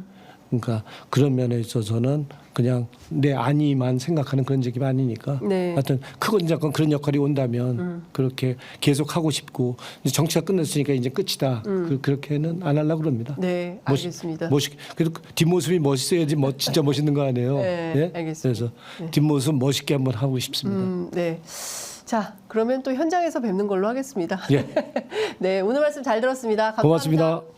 그러니까 그런 면에 있어서는 그냥 내 안위만 생각하는 그런 직업이 아니니까 네. 하여튼 크건 작건 그런 역할이 온다면 그렇게 계속 하고 싶고 이제 정치가 끝났으니까 이제 끝이다. 그렇게는 안 하려고 그럽니다. 네, 알겠습니다. 그래도 뒷모습이 멋있어야지 진짜 멋있는 거 아니에요? 네, 알겠습니다. 그래서 뒷모습 멋있게 한번 하고 싶습니다. 네. 자, 그러면 또 현장에서 뵙는 걸로 하겠습니다. 예. 네, 오늘 말씀 잘 들었습니다. 감사합니다. 고맙습니다.